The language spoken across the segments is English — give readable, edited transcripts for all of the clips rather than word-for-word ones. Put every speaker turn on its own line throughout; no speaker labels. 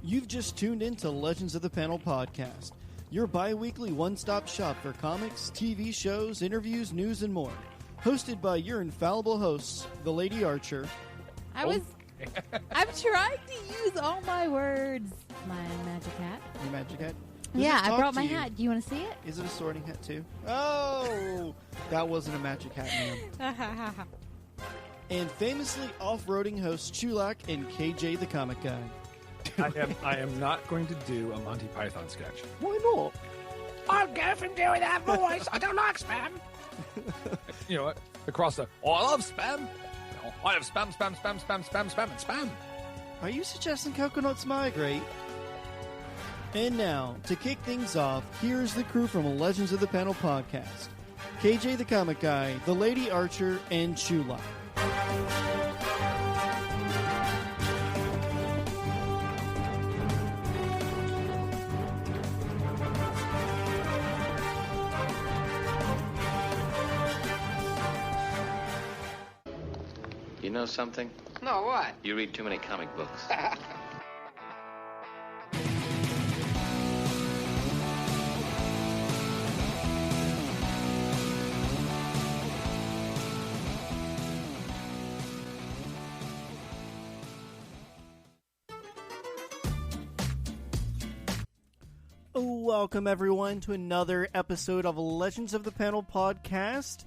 You've just tuned into Legends of the Panel podcast, your bi-weekly one-stop shop for comics, TV shows, interviews, news, and more. Hosted by your infallible hosts, the Lady Archer.
I'm trying to use all my words. My magic hat.
Your magic hat?
Yeah, I brought my hat. Do you want to see it?
Is it a sorting hat too? Oh! That wasn't a magic hat, ma'am. And famously off-roading hosts Chulak and KJ the Comic Guy.
I am not going to do a Monty Python sketch.
Why not?
I'll go from doing that voice. I don't like spam.
You know what? Across the, I love spam. No, I have spam, and spam.
Are you suggesting coconuts migrate? And now, to kick things off, here's the crew from Legends of the Panel podcast. KJ the Comic Guy, the Lady Archer, and Chulak.
You know something?
No, what?
You read too many comic books.
Welcome, everyone, to another episode of Legends of the Panel podcast.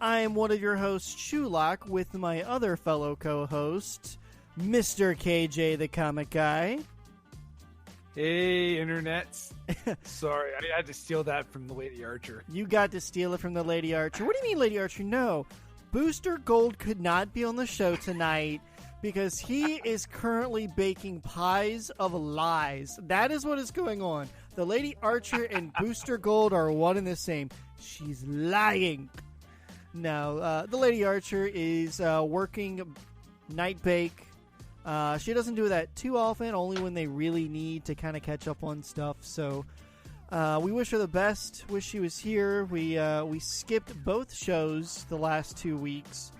I am one of your hosts, Chulak, with my other fellow co-host, Mr. KJ the Comic Guy.
Hey, internets. Sorry, I had to steal that from the Lady Archer.
You got to steal it from the Lady Archer. What do you mean, Lady Archer? No. Booster Gold could not be on the show tonight because he is currently baking pies of lies. That is what is going on. The Lady Archer and Booster Gold are one and the same. She's lying. No, the Lady Archer is working night bake. She doesn't do that too often, only when they really need to kind of catch up on stuff. So we wish her the best. Wish she was here. We skipped both shows the last 2 weeks,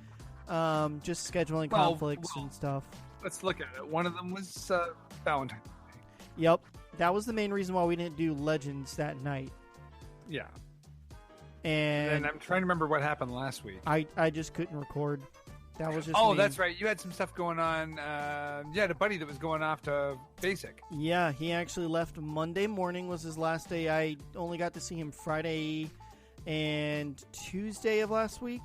just scheduling conflicts and stuff.
Let's look at it. One of them was Valentine's Day.
Yep, that was the main reason why we didn't do Legends that night.
Yeah.
And
I'm trying to remember what happened last week.
I just couldn't record. That was just
me.
That's
right. You had some stuff going on. You had a buddy that was going off to basic.
Yeah, he actually left Monday morning was his last day. I only got to see him Friday and Tuesday of last week.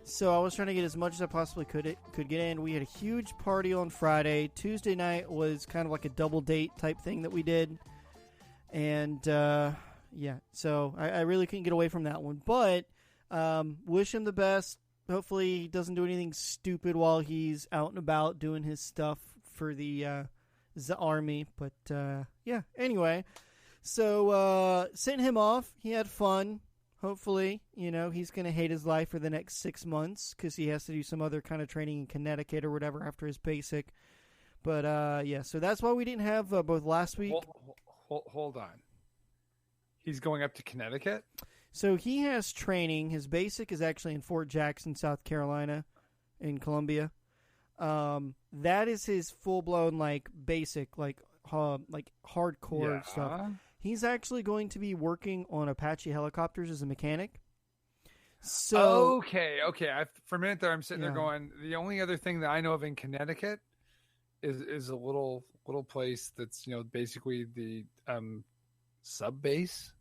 So I was trying to get as much as I possibly could get in. We had a huge party on Friday. Tuesday night was kind of like a double date type thing that we did. And yeah, so I really couldn't get away from that one. But wish him the best. Hopefully he doesn't do anything stupid while he's out and about doing his stuff for the army. But yeah, anyway. So sent him off. He had fun. Hopefully, he's going to hate his life for the next 6 months because he has to do some other kind of training in Connecticut or whatever after his basic. But yeah, so that's why we didn't have both last week.
Hold on. He's going up to Connecticut?
So he has training. His basic is actually in Fort Jackson, South Carolina, in Columbia. That is his full-blown, basic, hardcore stuff. He's actually going to be working on Apache helicopters as a mechanic. So
okay. For a minute there, I'm sitting there going, the only other thing that I know of in Connecticut is a little place that's basically the sub base.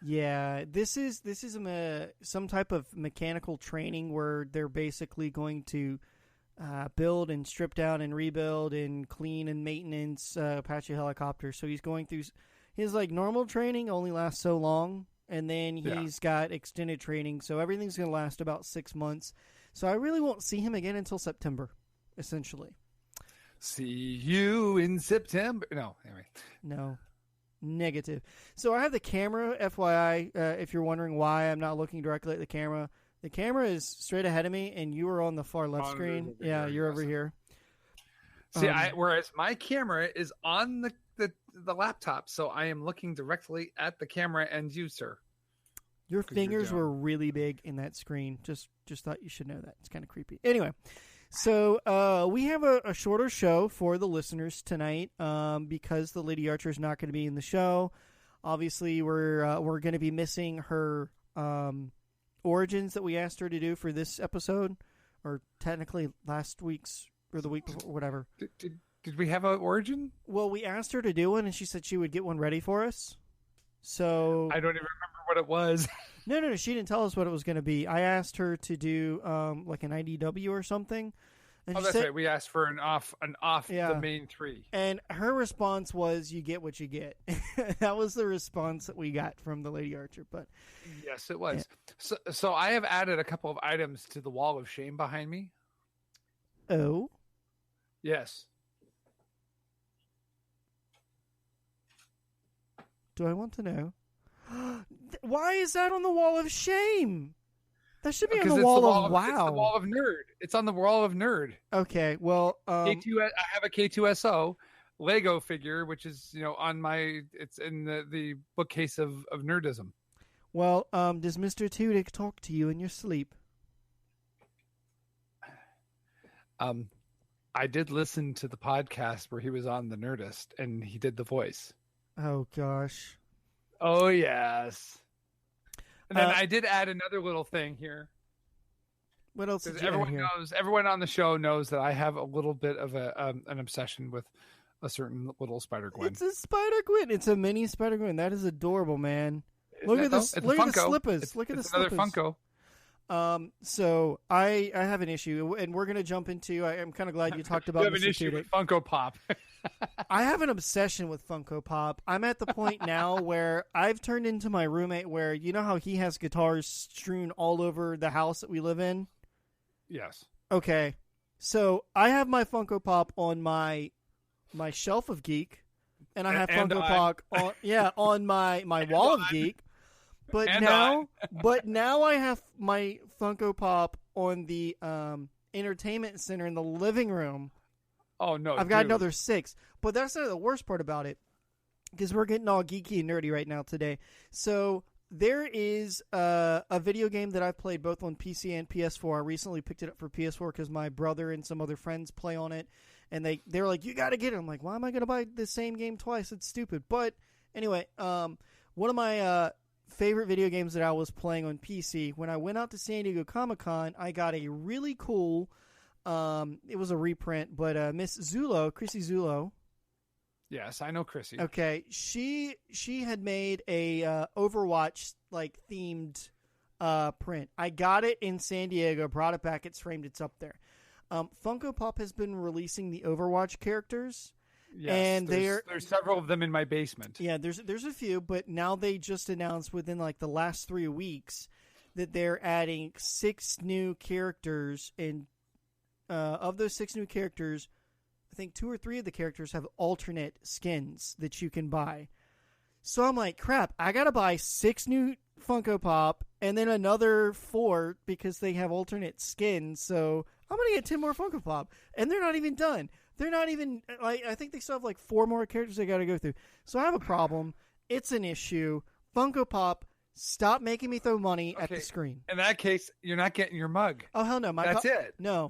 Yeah, this is some type of mechanical training where they're basically going to build and strip down and rebuild and clean and maintenance Apache helicopters. So he's going through his normal training only lasts so long, and then he's got extended training, so everything's going to last about 6 months. So I really won't see him again until September, essentially.
See you in September. No, anyway.
No. Negative. So I have the camera, FYI, if you're wondering why I'm not looking directly at the camera is straight ahead of me, and you are on the far left screen. Yeah, you're over here.
See, whereas my camera is on the laptop, so I am looking directly at the camera and you, sir.
Your fingers were really big in that screen. Just thought you should know that. It's kind of creepy. Anyway, So we have a shorter show for the listeners tonight because the Lady Archer is not going to be in the show. Obviously, we're going to be missing her origins that we asked her to do for this episode, or technically last week's or the week before, whatever.
Did we have an origin?
Well, we asked her to do one, and she said she would get one ready for us. So
I don't even remember what it was.
No, she didn't tell us what it was going to be. I asked her to do like an IDW or something. And
that's right. We asked for an off the main 3.
And her response was, "You get what you get." That was the response that we got from the Lady Archer. But
yes, it was. Yeah. So I have added a couple of items to the wall of shame behind me.
Oh,
yes.
Do I want to know? Why is that on the wall of shame? That should be on the wall of wow.
It's the wall of nerd. It's on the wall of nerd.
Okay, well,
I have a K2SO Lego figure, which is on my. It's in the bookcase of nerdism.
Well, does Mr. Tudyk talk to you in your sleep?
I did listen to the podcast where he was on the Nerdist, and he did the voice.
Oh gosh.
Oh yes. And then I did add another little thing here.
What else did you
everyone
add here?
knows? Everyone on the show knows that I have a little bit of an obsession with a certain little Spider Gwen.
It's a Spider Gwen. It's a mini Spider Gwen. That is adorable, man. Look at this. Look at the slippers. Look at the slippers.
Another Funko.
So I have an issue, and we're going to jump into. I'm kind of glad you talked about.
You have an issue with Funko Pop.
I have an obsession with Funko Pop. I'm at the point now where I've turned into my roommate, where you know how he has guitars strewn all over the house that we live in.
Yes.
Okay, so I have my Funko Pop on my shelf of geek, and I have Funko Pop on my wall of geek. But now I have my Funko Pop on the entertainment center in the living room.
Oh no!
I've got another 6, but that's not the worst part about it, because we're getting all geeky and nerdy right now today. So there is a video game that I've played both on PC and PS4. I recently picked it up for PS4 because my brother and some other friends play on it, and they're like, "You got to get it." I'm like, "Why am I going to buy the same game twice? It's stupid." But anyway, one of my favorite video games that I was playing on PC, when I went out to San Diego Comi-Con, I got a really cool, it was a reprint, but Miss Zulo, Chrissy Zulo.
Yes, I know Chrissy.
Okay, she had made a Overwatch like themed print. I got it in San Diego, brought it back, it's framed, it's up there. Funko Pop has been releasing the Overwatch characters.
Yes,
and there's
several of them in my basement.
Yeah, there's a few, but now they just announced within like the last 3 weeks that they're adding 6 new characters, and of those 6 new characters, I think 2 or 3 of the characters have alternate skins that you can buy. So I'm like, crap, I gotta buy 6 new Funko Pop and then another 4 because they have alternate skins. So I'm gonna get 10 more Funko Pop, and they're not even done. They're not even, I think they still have like 4 more characters they got to go through. So I have a problem. It's an issue. Funko Pop, stop making me throw money at the screen.
In that case, you're not getting your mug.
Oh, hell no.
That's it.
No.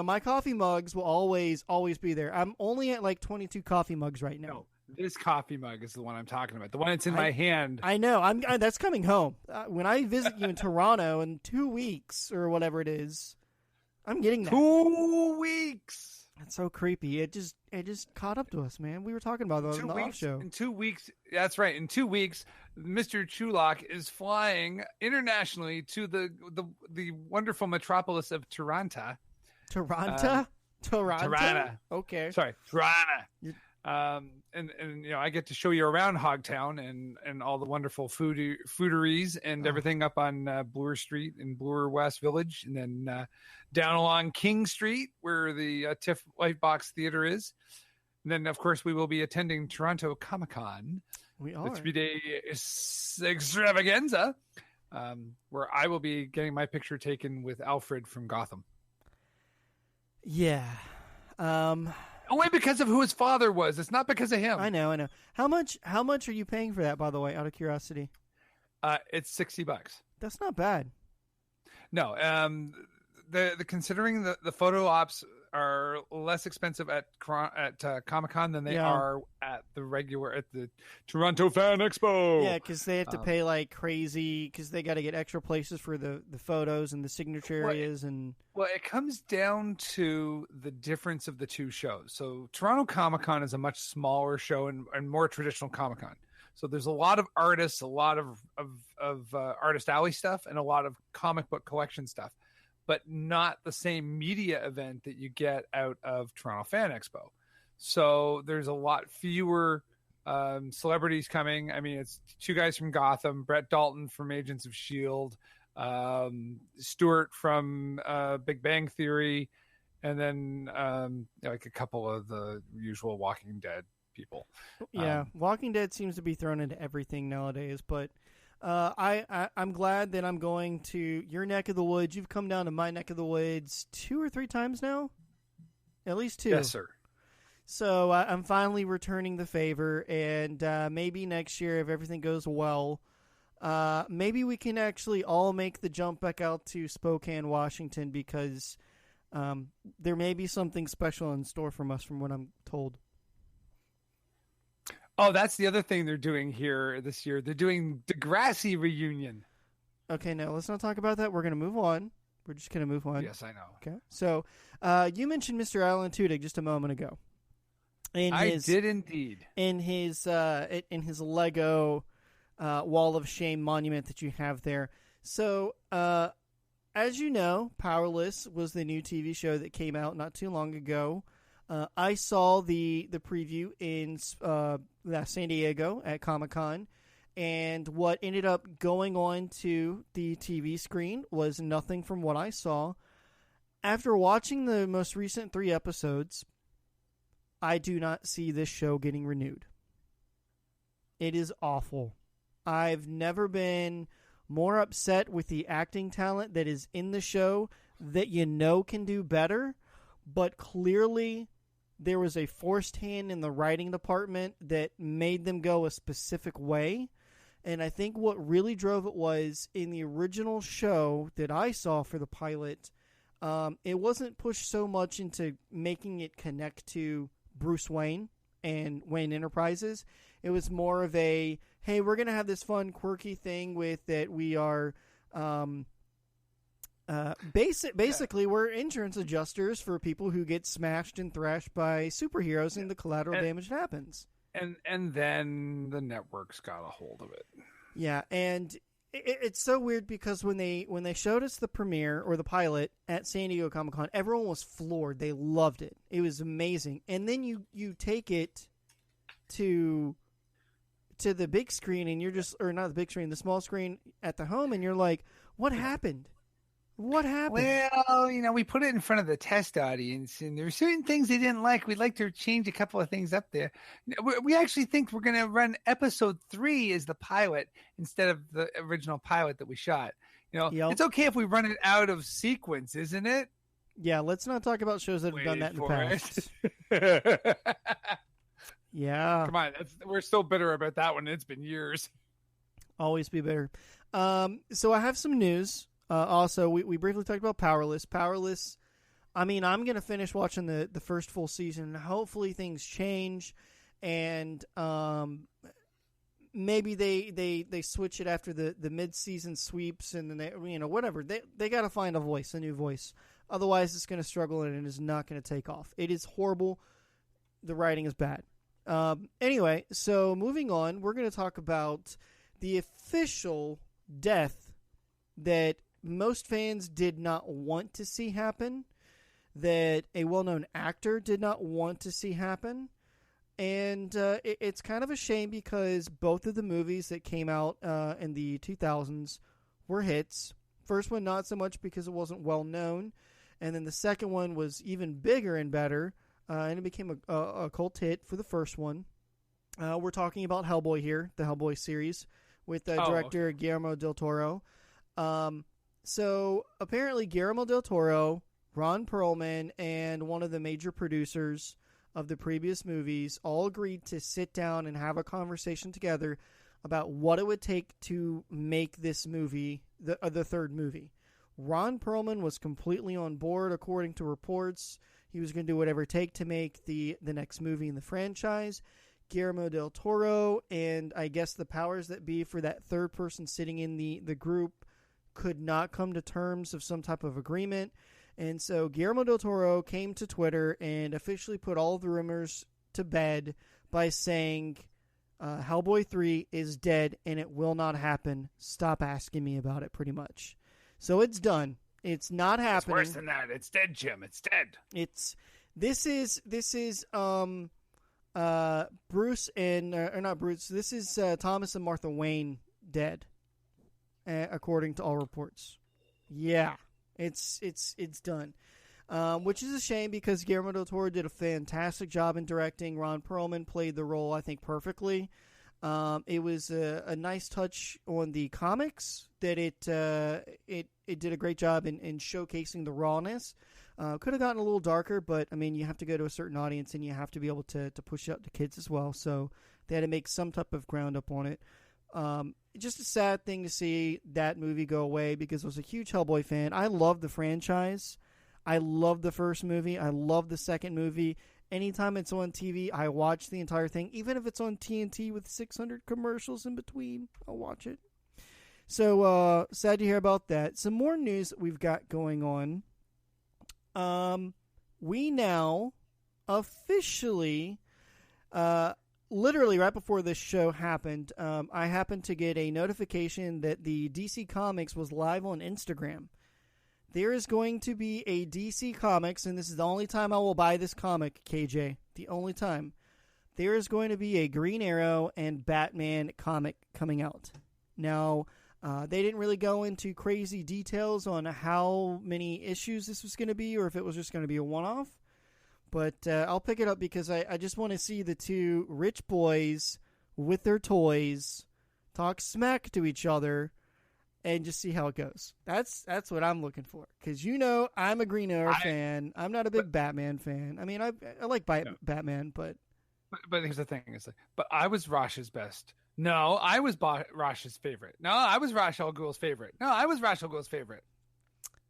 My coffee mugs will always be there. I'm only at like 22 coffee mugs right now.
No, this coffee mug is the one I'm talking about. The one that's in my hand.
I know. That's coming home. When I visit you in Toronto in 2 weeks or whatever it is, I'm getting that.
2 weeks.
That's so creepy. It just caught up to us, man. We were talking about that on the off show.
In 2 weeks, that's right. In 2 weeks, Mr. Chulak is flying internationally to the wonderful metropolis of Toronto.
Toronto?
Toronto.
Okay.
Sorry, Toronto. And I get to show you around Hogtown and all the wonderful fooderies and everything up on Bloor Street in Bloor West Village, and then down along King Street where the TIFF Lightbox Theater is. And then, of course, we will be attending Toronto Comi-Con.
We are.
The 3-day extravaganza, where I will be getting my picture taken with Alfred from Gotham.
Yeah.
Only because of who his father was. It's not because of him.
I know. How much are you paying for that, by the way, out of curiosity?
It's $60.
That's not bad.
No. the considering the photo ops are less expensive at Comic-Con than they are at the Toronto Fan Expo.
Yeah, because they have to pay like crazy because they got to get extra places for the photos and the signature areas
Well, it comes down to the difference of the two shows. So Toronto Comic-Con is a much smaller show and more traditional Comic-Con. So there's a lot of artists, a lot of Artist Alley stuff, and a lot of comic book collection stuff, but not the same media event that you get out of Toronto Fan Expo. So there's a lot fewer celebrities coming. I mean, it's two guys from Gotham, Brett Dalton from Agents of S.H.I.E.L.D., Stewart from Big Bang Theory, and then like a couple of the usual Walking Dead people.
Yeah, Walking Dead seems to be thrown into everything nowadays, but I'm glad that I'm going to your neck of the woods. You've come down to my neck of the woods 2 or 3 times now, at least 2.
Yes, sir.
So I'm finally returning the favor, and maybe next year, if everything goes well, maybe we can actually all make the jump back out to Spokane, Washington, because there may be something special in store from us, from what I'm told.
Oh, that's the other thing they're doing here this year. They're doing Degrassi reunion.
Okay, now let's not talk about that. We're going to move on. We're just going to move on.
Yes, I know.
Okay. So you mentioned Mr. Alan Tudyk just a moment ago.
I did indeed.
In his Lego Wall of Shame monument that you have there. So, as you know, Powerless was the new TV show that came out not too long ago. I saw the preview in San Diego at Comic-Con, and what ended up going on to the TV screen was nothing from what I saw. After watching the most recent 3 episodes, I do not see this show getting renewed. It is awful. I've never been more upset with the acting talent that is in the show that you know can do better, but clearly there was a forced hand in the writing department that made them go a specific way. And I think what really drove it was in the original show that I saw for the pilot, it wasn't pushed so much into making it connect to Bruce Wayne and Wayne Enterprises. It was more of a, hey, we're going to have this fun, quirky thing with that we are... basically, we're insurance adjusters for people who get smashed and thrashed by superheroes and the collateral damage that happens.
And then the networks got a hold of it.
Yeah, and it's so weird because when they showed us the premiere or the pilot at San Diego Comic-Con, everyone was floored. They loved it. It was amazing. And then you take it to the big screen, and you're just, or not the big screen, the small screen at the home, and you're like, what happened? What happened?
Well, we put it in front of the test audience, and there were certain things they didn't like. We'd like to change a couple of things up there. We actually think we're going to run episode 3 as the pilot instead of the original pilot that we shot.
Yep.
It's okay if we run it out of sequence, isn't it?
Yeah, let's not talk about shows that have done that in the past. Yeah.
Come on, we're still bitter about that one. It's been years.
Always be bitter. So I have some news. Also, we briefly talked about Powerless. Powerless, I mean, I'm going to finish watching the first full season. Hopefully things change, and maybe they switch it after the mid-season sweeps, and then they, whatever. They got to find a new voice. Otherwise, it's going to struggle, and it is not going to take off. It is horrible. The writing is bad. Anyway, so moving on, we're going to talk about the official death that most fans did not want to see happen, that a well-known actor did not want to see happen, and it's kind of a shame because both of the movies that came out in the 2000s were hits. First one not so much because it wasn't well-known, and then the second one was even bigger and better, and it became a cult hit for the first one. We're talking about Hellboy here, the Hellboy series, with director Guillermo del Toro. So apparently Guillermo del Toro, Ron Perlman, and one of the major producers of the previous movies all agreed to sit down and have a conversation together about what it would take to make this movie the third movie. Ron Perlman was completely on board, according to reports. He was going to do whatever it take to make the next movie in the franchise. Guillermo del Toro and I guess the powers that be for that third person sitting in the group could not come to terms of some type of agreement. And so Guillermo del Toro came to Twitter and officially put all of the rumors to bed by saying Hellboy 3 is dead and it will not happen. Stop asking me about it, pretty much. So it's done. It's not happening.
It's worse than that. It's dead, Jim. It's dead.
This is Bruce and or not Bruce. This is Thomas and Martha Wayne dead, according to all reports. Yeah, it's done, which is a shame because Guillermo del Toro did a fantastic job in directing. Ron Perlman played the role, I think, perfectly. It was a nice touch on the comics that it did a great job in showcasing the rawness. Could have gotten a little darker, but I mean, you have to go to a certain audience and you have to be able to push out to kids as well. So they had to make some type of ground up on it. Just a sad thing to see that movie go away because I was a huge Hellboy fan. I love the franchise. I love the first movie. I love the second movie. Anytime it's on TV, I watch the entire thing. Even if it's on TNT with 600 commercials in between, I'll watch it. So sad to hear about that. Some more news that we've got going on. We now officially, literally right before this show happened, I happened to get a notification that the DC Comics was live on Instagram. There is going to be a DC Comics, and this is the only time I will buy this comic, KJ. The only time. There is going to be a Green Arrow and Batman comic coming out. Now, they didn't really go into crazy details on how many issues this was going to be or if it was just going to be a one-off. But I'll pick it up because I just want to see the two rich boys with their toys talk smack to each other and just see how it goes. That's what I'm looking for. Because, I'm a Green Arrow fan. I'm not a big Batman fan. I mean, I like Batman, but...
But here's the thing. But I was Rash's best. No, I was Rash's favorite. No, I was Ra's al Ghul's favorite. No, I was Ra's al Ghul's favorite.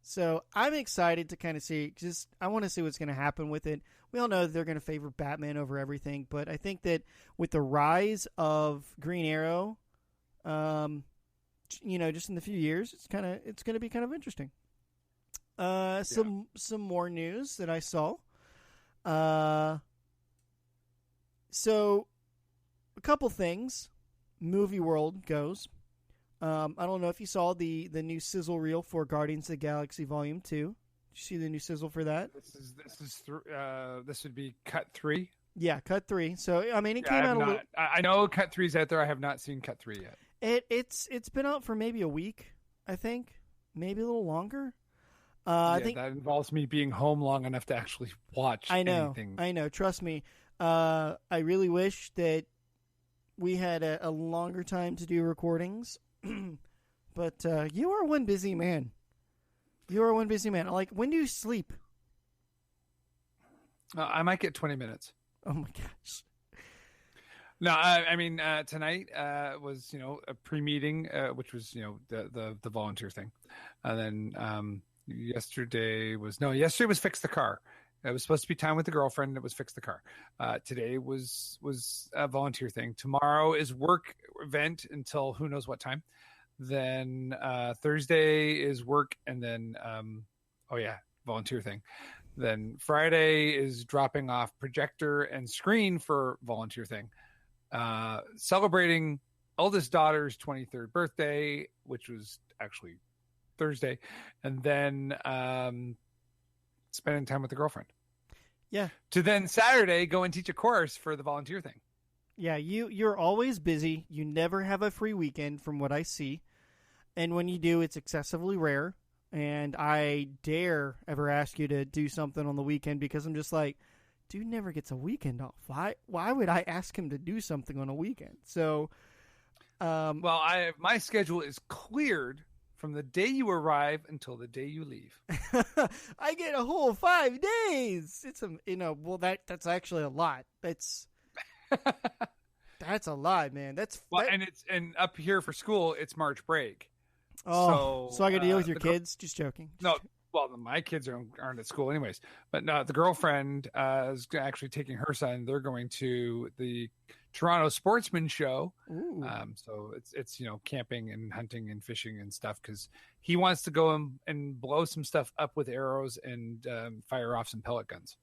So I'm excited to kind of see. I want to see what's going to happen with it. We all know that they're going to favor Batman over everything, but I think that with the rise of Green Arrow, just in the few years, it's going to be kind of interesting. Some more news that I saw. So a couple things. Movie world goes. I don't know if you saw the new sizzle reel for Guardians of the Galaxy Volume 2. Did you see the new sizzle for that?
This would be cut 3.
Yeah, cut 3. So I mean, it came out a little.
I know cut 3's out there. I have not seen cut 3 yet.
It's been out for maybe a week, I think, maybe a little longer.
I think that involves me being home long enough to actually watch. Anything.
I know. Trust me. I really wish that we had a longer time to do recordings, but you are one busy man. Like, when do you sleep?
I might get 20 minutes.
Oh my gosh.
No, I mean, tonight was, a pre-meeting, which was, the volunteer thing. And then yesterday was fix the car. It was supposed to be time with the girlfriend. It was fix the car. Today was a volunteer thing. Tomorrow is work event until who knows what time. Then Thursday is work, and then volunteer thing. Then Friday is dropping off projector and screen for volunteer thing. Celebrating eldest daughter's 23rd birthday, which was actually Thursday, and then spending time with the girlfriend.
Yeah.
To then Saturday go and teach a course for the volunteer thing.
Yeah, you're always busy. You never have a free weekend from what I see. And when you do, it's excessively rare. And I dare ever ask you to do something on the weekend because I'm just like, dude never gets a weekend off. Why would I ask him to do something on a weekend? So,
my schedule is cleared from the day you arrive until the day you leave.
I get a whole 5 days. It's that's actually a lot. That's a lot, man. And up here for school, it's March break. Oh, so I got to deal with your
the
kids? Just joking.
No, well, my kids aren't at school anyways. But no, the girlfriend is actually taking her son. They're going to the Toronto Sportsman Show.
Ooh.
So it's camping and hunting and fishing and stuff because he wants to go and blow some stuff up with arrows and fire off some pellet guns.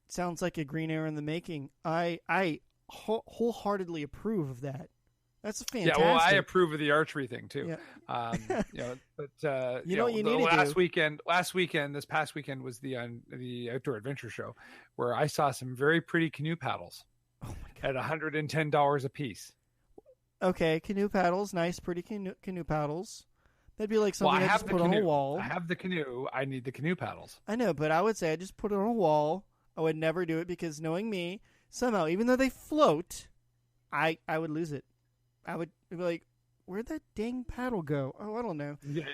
Sounds like a green arrow in the making. I wholeheartly approve of that. That's fantastic.
Yeah, well, I approve of the archery thing too.
Yeah.
But
you know what you need to
do? This past weekend was the Outdoor Adventure Show, where I saw some very pretty canoe paddles at $110 a piece.
Okay, canoe paddles, nice, pretty canoe paddles. That'd be like something I just put on a wall.
I have the canoe. I need the canoe paddles.
I know, but I would say I just put it on a wall. I would never do it because knowing me, somehow, even though they float, I would lose it. I would be like, where'd that dang paddle go? Oh, I don't know.
Yeah,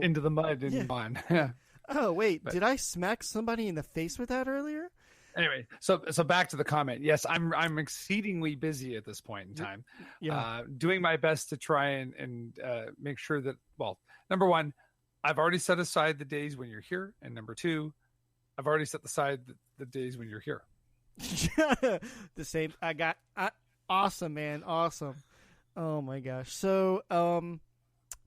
into the mud and on. Yeah.
Oh, wait. Did I smack somebody in the face with that earlier?
Anyway, so back to the comment. Yes, I'm exceedingly busy at this point in time.
Yeah.
Doing my best to try and make sure that, well, number one, I've already set aside the days when you're here. And number two, I've already set aside the days when you're here.
The same. Awesome, man. Awesome. Oh my gosh. So,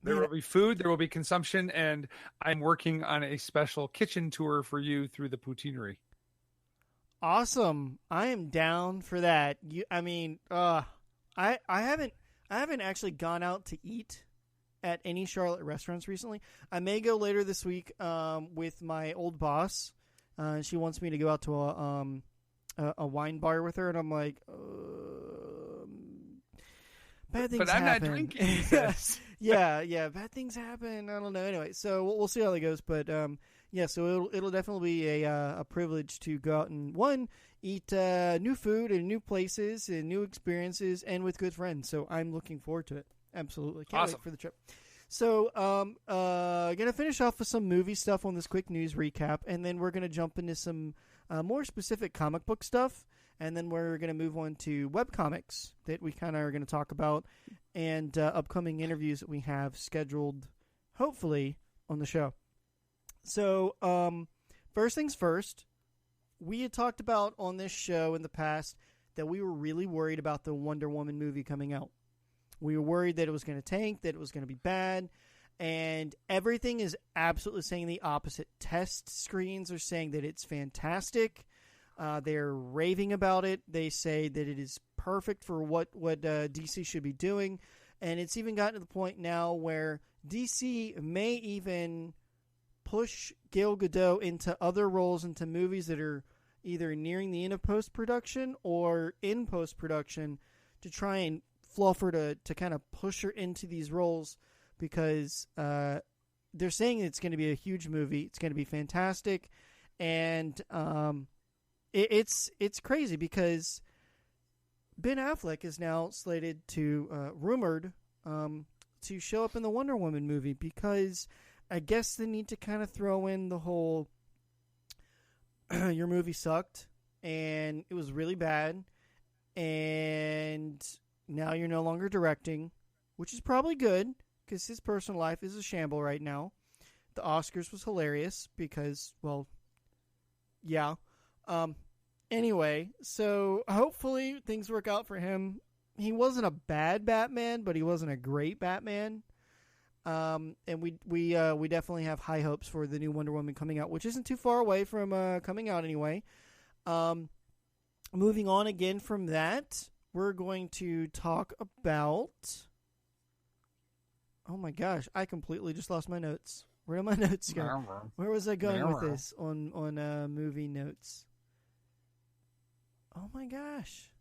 there will be food, there will be consumption, and I'm working on a special kitchen tour for you through the poutineery.
Awesome. I am down for that. I haven't actually gone out to eat at any Charlotte restaurants recently. I may go later this week with my old boss. She wants me to go out to a wine bar with her, and I'm like, bad things happen.
But I'm not drinking.
yeah, bad things happen. I don't know. Anyway, so we'll see how that goes. But so it'll definitely be a privilege to go out and eat new food and new places and new experiences and with good friends. So I'm looking forward to it. Absolutely, can't wait for the trip. So gonna finish off with some movie stuff on this quick news recap, and then we're gonna jump into some more specific comic book stuff. And then we're going to move on to webcomics that we kind of are going to talk about and upcoming interviews that we have scheduled, hopefully, on the show. So, first things first, we had talked about on this show in the past that we were really worried about the Wonder Woman movie coming out. We were worried that it was going to tank, that it was going to be bad, and everything is absolutely saying the opposite. Test screens are saying that it's fantastic. They're raving about it. They say that it is perfect for what DC should be doing. And it's even gotten to the point now where DC may even push Gal Gadot into other roles, into movies that are either nearing the end of post-production or in post-production to try and fluff her to kind of push her into these roles because they're saying it's going to be a huge movie. It's going to be fantastic. And It's crazy because Ben Affleck is now slated to rumored to show up in the Wonder Woman movie because I guess they need to kind of throw in the whole your movie sucked and it was really bad and now you're no longer directing, which is probably good because his personal life is a shamble right now. The Oscars was hilarious because, well, yeah. Anyway, so hopefully things work out for him. He wasn't a bad Batman, but he wasn't a great Batman. And we definitely have high hopes for the new Wonder Woman coming out, which isn't too far away from coming out anyway. Moving on again from that, we're going to talk about. Oh my gosh, I completely just lost my notes. Where did my notes go? Where was I going with this on movie notes? Oh my gosh.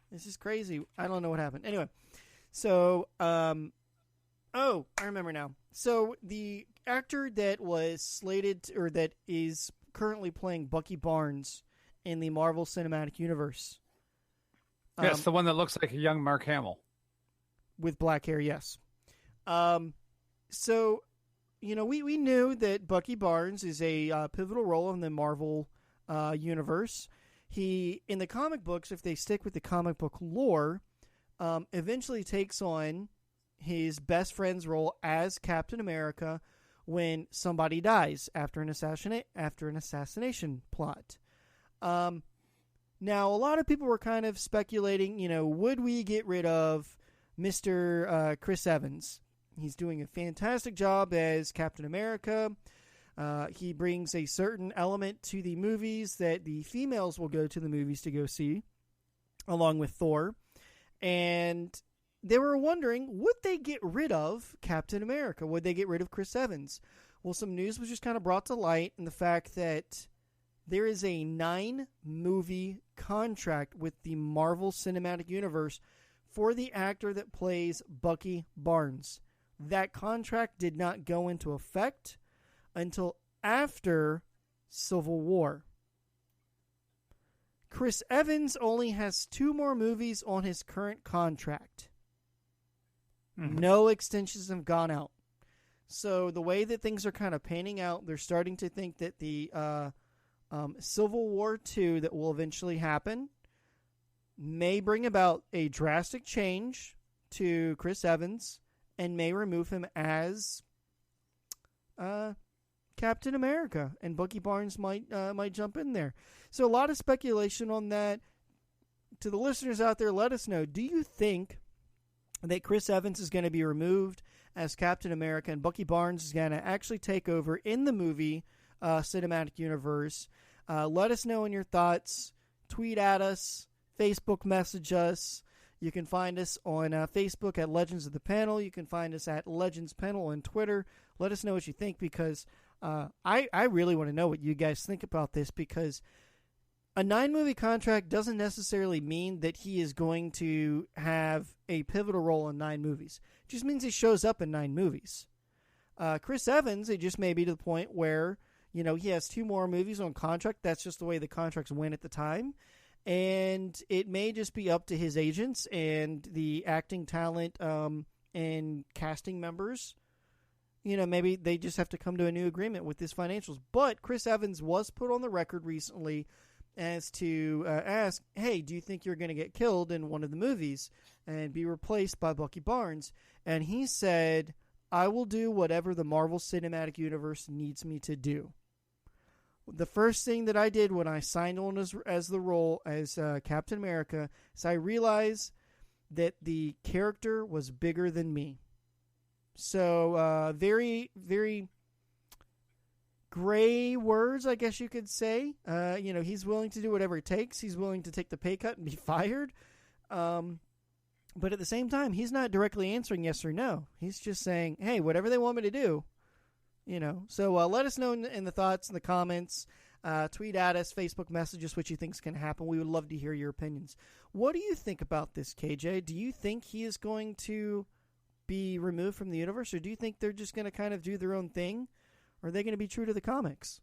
This is crazy. I don't know what happened. Anyway, so, I remember now. So the actor that was slated, or that is currently playing Bucky Barnes in the Marvel Cinematic Universe.
Yes, the one that looks like a young Mark Hamill.
With black hair, yes. So, we knew that Bucky Barnes is a pivotal role in the Marvel universe. He, in the comic books, if they stick with the comic book lore, eventually takes on his best friend's role as Captain America when somebody dies after an assassination plot. Now, a lot of people were kind of speculating, would we get rid of Mr. Chris Evans? He's doing a fantastic job as Captain America. He brings a certain element to the movies that the females will go to the movies to go see, along with Thor. And they were wondering, would they get rid of Captain America? Would they get rid of Chris Evans? Well, some news was just kind of brought to light in the fact that there is a 9-movie contract with the Marvel Cinematic Universe for the actor that plays Bucky Barnes. That contract did not go into effect until after Civil War. Chris Evans only has 2 more movies on his current contract. Mm-hmm. No extensions have gone out. So the way that things are kind of panning out, they're starting to think that the Civil War 2 that will eventually happen may bring about a drastic change to Chris Evans and may remove him as Captain America, and Bucky Barnes might jump in there. So a lot of speculation on that. To the listeners out there, let us know, do you think that Chris Evans is going to be removed as Captain America and Bucky Barnes is going to actually take over in the movie cinematic universe? Let us know in your thoughts. Tweet at us, Facebook message us. You can find us on Facebook at Legends of the Panel. You can find us at Legends Panel on Twitter. Let us know what you think, because I really want to know what you guys think about this, because a 9-movie contract doesn't necessarily mean that he is going to have a pivotal role in 9 movies. It just means he shows up in 9 movies. Chris Evans, it just may be to the point where, he has 2 more movies on contract. That's just the way the contracts went at the time. And it may just be up to his agents and the acting talent and casting members. Maybe they just have to come to a new agreement with his financials. But Chris Evans was put on the record recently as to ask, hey, do you think you're going to get killed in one of the movies and be replaced by Bucky Barnes? And he said, I will do whatever the Marvel Cinematic Universe needs me to do. The first thing that I did when I signed on as the role as Captain America is I realized that the character was bigger than me. So very, very gray words, I guess you could say. He's willing to do whatever it takes. He's willing to take the pay cut and be fired. But at the same time, he's not directly answering yes or no. He's just saying, hey, whatever they want me to do. So let us know in the thoughts in the comments. Tweet at us, Facebook message us what you think is going to happen. We would love to hear your opinions. What do you think about this, KJ? Do you think he is going to be removed from the universe, or do you think they're just going to kind of do their own thing? Or are they going to be true to the comics?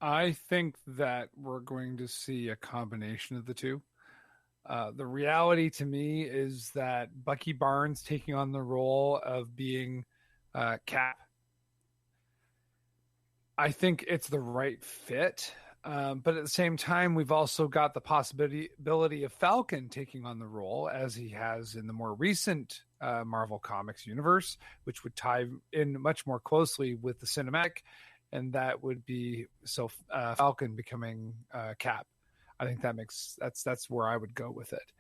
I think that we're going to see a combination of the two. The reality to me is that Bucky Barnes taking on the role of being Cap, I think it's the right fit. But at the same time, we've also got the possibility of Falcon taking on the role, as he has in the more recent Marvel Comics universe, which would tie in much more closely with the cinematic, and that would be Falcon becoming Cap. I think that's where I would go with it.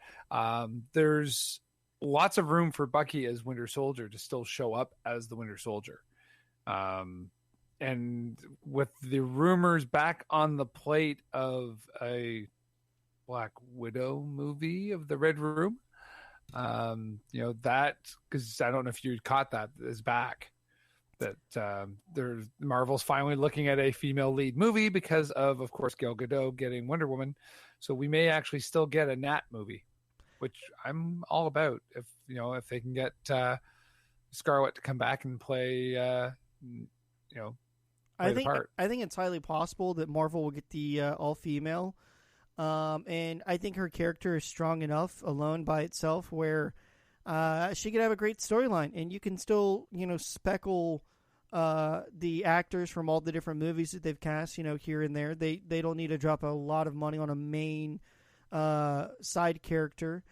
There's lots of room for Bucky as Winter Soldier to still show up as the Winter Soldier. And with the rumors back on the plate of a Black Widow movie of the Red Room, that, because I don't know if you caught that, is back. That Marvel's finally looking at a female lead movie because of course, Gal Gadot getting Wonder Woman. So we may actually still get a Nat movie, which I'm all about. If they can get Scarlett to come back and play,
I think it's highly possible that Marvel will get the all-female, and I think her character is strong enough alone by itself where she could have a great storyline, and you can still speckle the actors from all the different movies that they've cast here and there. They don't need to drop a lot of money on a main side character.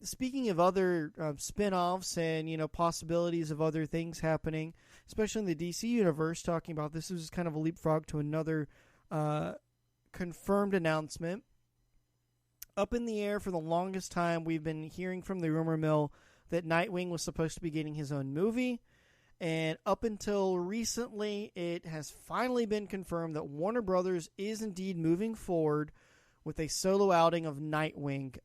Speaking of other spin-offs and, possibilities of other things happening, especially in the DC universe, talking about this is kind of a leapfrog to another confirmed announcement. Up in the air for the longest time, we've been hearing from the rumor mill that Nightwing was supposed to be getting his own movie. And up until recently, it has finally been confirmed that Warner Brothers is indeed moving forward with a solo outing of Nightwing.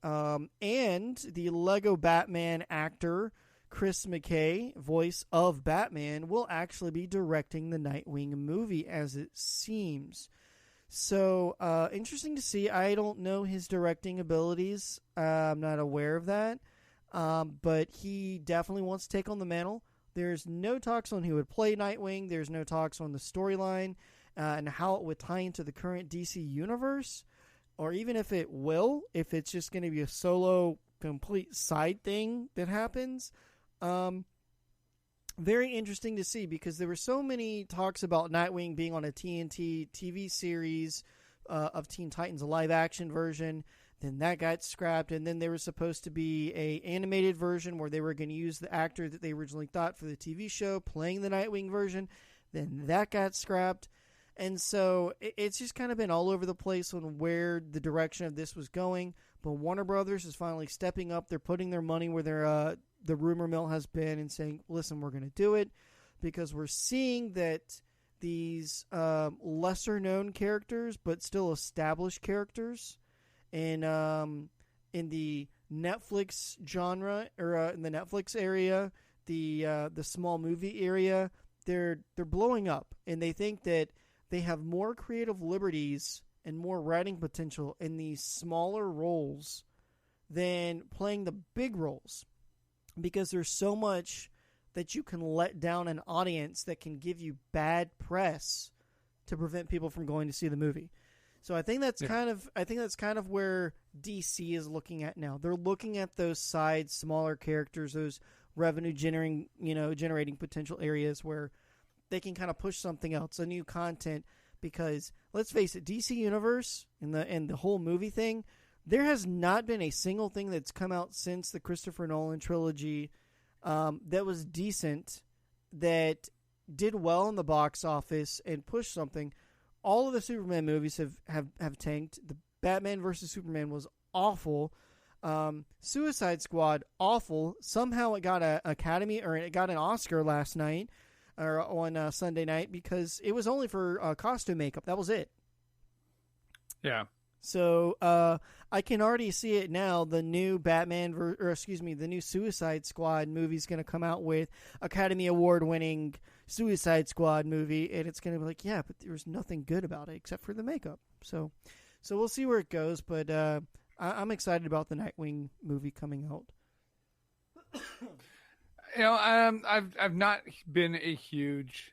And the Lego Batman actor, Chris McKay, voice of Batman, will actually be directing the Nightwing movie, as it seems. So, interesting to see. I don't know his directing abilities. I'm not aware of that. But he definitely wants to take on the mantle. There's no talks on who would play Nightwing. There's no talks on the storyline and how it would tie into the current DC universe. Or even if it will, if it's just going to be a solo, complete side thing that happens. Very interesting to see, because there were so many talks about Nightwing being on a TNT TV series of Teen Titans, a live-action version. Then that got scrapped, and then there was supposed to be a animated version where they were going to use the actor that they originally thought for the TV show playing the Nightwing version. Then that got scrapped. And so it's just kind of been all over the place on where the direction of this was going. But Warner Brothers is finally stepping up. They're putting their money where the rumor mill has been and saying, listen, we're going to do it, because we're seeing that these lesser-known characters but still established characters in the Netflix genre, or in the Netflix area, the small movie area, they're blowing up, and they think that they have more creative liberties and more writing potential in these smaller roles than playing the big roles, because there's so much that you can let down an audience that can give you bad press to prevent people from going to see the movie. So I think that's kind of where DC is looking at now. They're looking at those side, smaller characters, those revenue generating potential areas where they can kind of push something else, a new content. Because let's face it, DC Universe and the whole movie thing, there has not been a single thing that's come out since the Christopher Nolan trilogy that was decent, that did well in the box office and pushed something. All of the Superman movies have tanked. The Batman vs. Superman was awful. Suicide Squad, awful. Somehow it got an Academy, or it got an Oscar last night, or on Sunday night, because it was only for costume makeup. That was it. Yeah. So I can already see it now. The new the new Suicide Squad movie is going to come out with Academy Award-winning Suicide Squad movie, and it's going to be like, yeah, but there was nothing good about it except for the makeup. So we'll see where it goes, but I'm excited about the Nightwing movie coming out.
I've not been a huge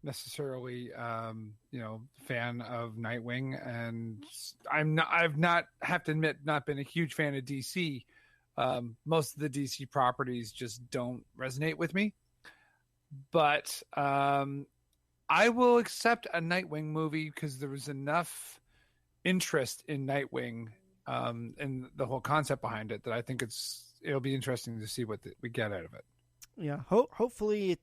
necessarily fan of Nightwing, and I've not have to admit not been a huge fan of DC. Most of the DC properties just don't resonate with me, but I will accept a Nightwing movie because there was enough interest in Nightwing and the whole concept behind it that I think it'll be interesting to see what we get out of it.
Yeah, hopefully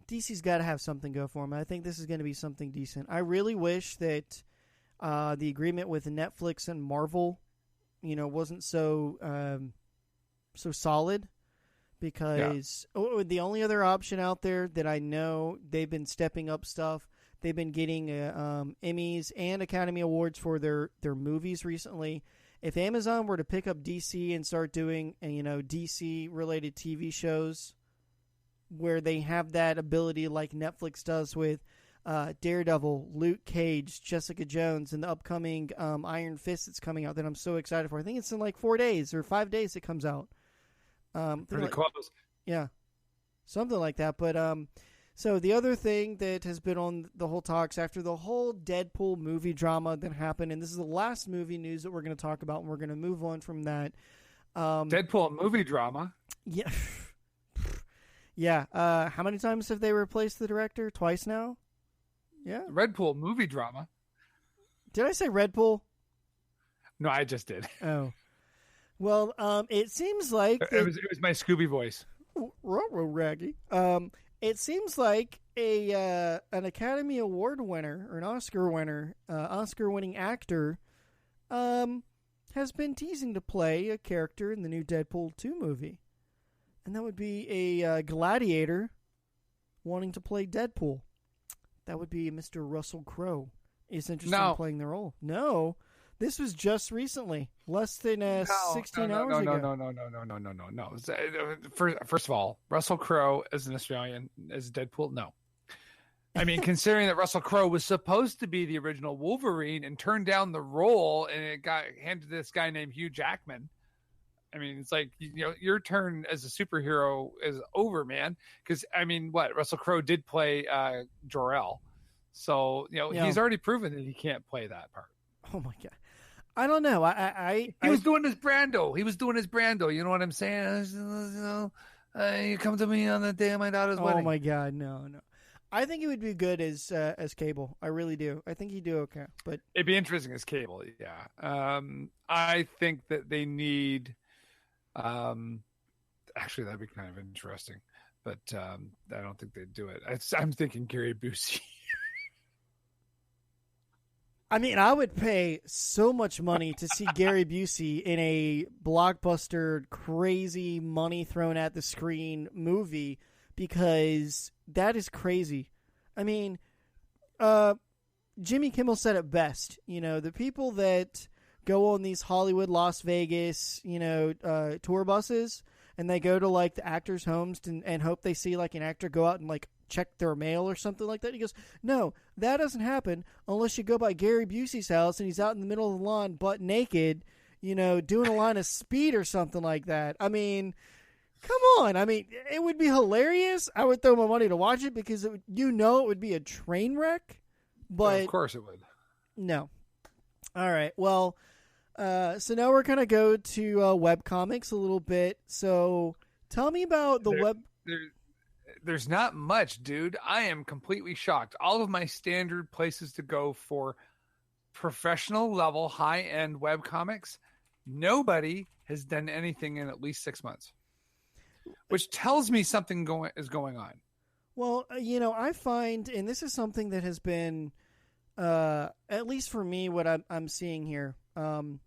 DC's got to have something go for them. I think this is going to be something decent. I really wish that the agreement with Netflix and Marvel, wasn't so solid, because the only other option out there that I know, they've been stepping up stuff. They've been getting Emmys and Academy Awards for their movies recently. If Amazon were to pick up DC and start doing, DC-related TV shows where they have that ability like Netflix does with Daredevil, Luke Cage, Jessica Jones, and the upcoming Iron Fist that's coming out that I'm so excited for. I think it's in like 4 days or 5 days it comes out.
Pretty close.
Yeah, something like that. But so the other thing that has been on the whole talks after the whole Deadpool movie drama that happened, and this is the last movie news that we're going to talk about, and we're going to move on from that.
Deadpool movie drama?
Yeah. Yeah. How many times have they replaced the director? Twice now? Yeah.
Redpool movie drama.
Did I say Redpool?
No, I just did.
Oh. Well, it seems like
it was my Scooby voice.
Raggy. It seems like an Academy Award winner or an Oscar winner, Oscar-winning actor, has been teasing to play a character in the new Deadpool 2 movie, and that would be a gladiator wanting to play Deadpool. That would be Mr. Russell Crowe. Is interested in playing the role. No. This was just recently, less than 16 hours ago.
No. First of all, Russell Crowe as an Australian, as Deadpool, no. I mean, considering that Russell Crowe was supposed to be the original Wolverine and turned down the role, and it got handed to this guy named Hugh Jackman. I mean, it's like, your turn as a superhero is over, man. Because, I mean, Russell Crowe did play Jor-El. So, he's already proven that he can't play that part.
Oh, my God. I don't know.
He was doing his Brando. You know what I'm saying? You come to me on the day of my daughter's wedding.
Oh my God, no. I think he would be good as Cable. I really do. I think he'd do okay. But
it'd be interesting as Cable. Yeah. I think that they need. Actually, that'd be kind of interesting, but I don't think they'd do it. I'm thinking Gary Busey.
I mean, I would pay so much money to see Gary Busey in a blockbuster, crazy money thrown at the screen movie, because that is crazy. I mean, Jimmy Kimmel said it best. The people that go on these Hollywood, Las Vegas, tour buses, and they go to like the actors' homes and hope they see like an actor go out and like check their mail or something like that. He goes, no, that doesn't happen unless you go by Gary Busey's house and he's out in the middle of the lawn butt naked, doing a line of Speed or something like that. I mean, come on. I mean, it would be hilarious. I would throw my money to watch it because it would be a train wreck. But
of course it would.
No. All right. Well, so now we're going to go to webcomics a little bit. So tell me about the
There's not much, dude. I am completely shocked. All of my standard places to go for professional level, high-end webcomics, nobody has done anything in at least 6 months, which tells me something is going on.
Well, I find, and this is something that has been, at least for me, what I'm seeing here. And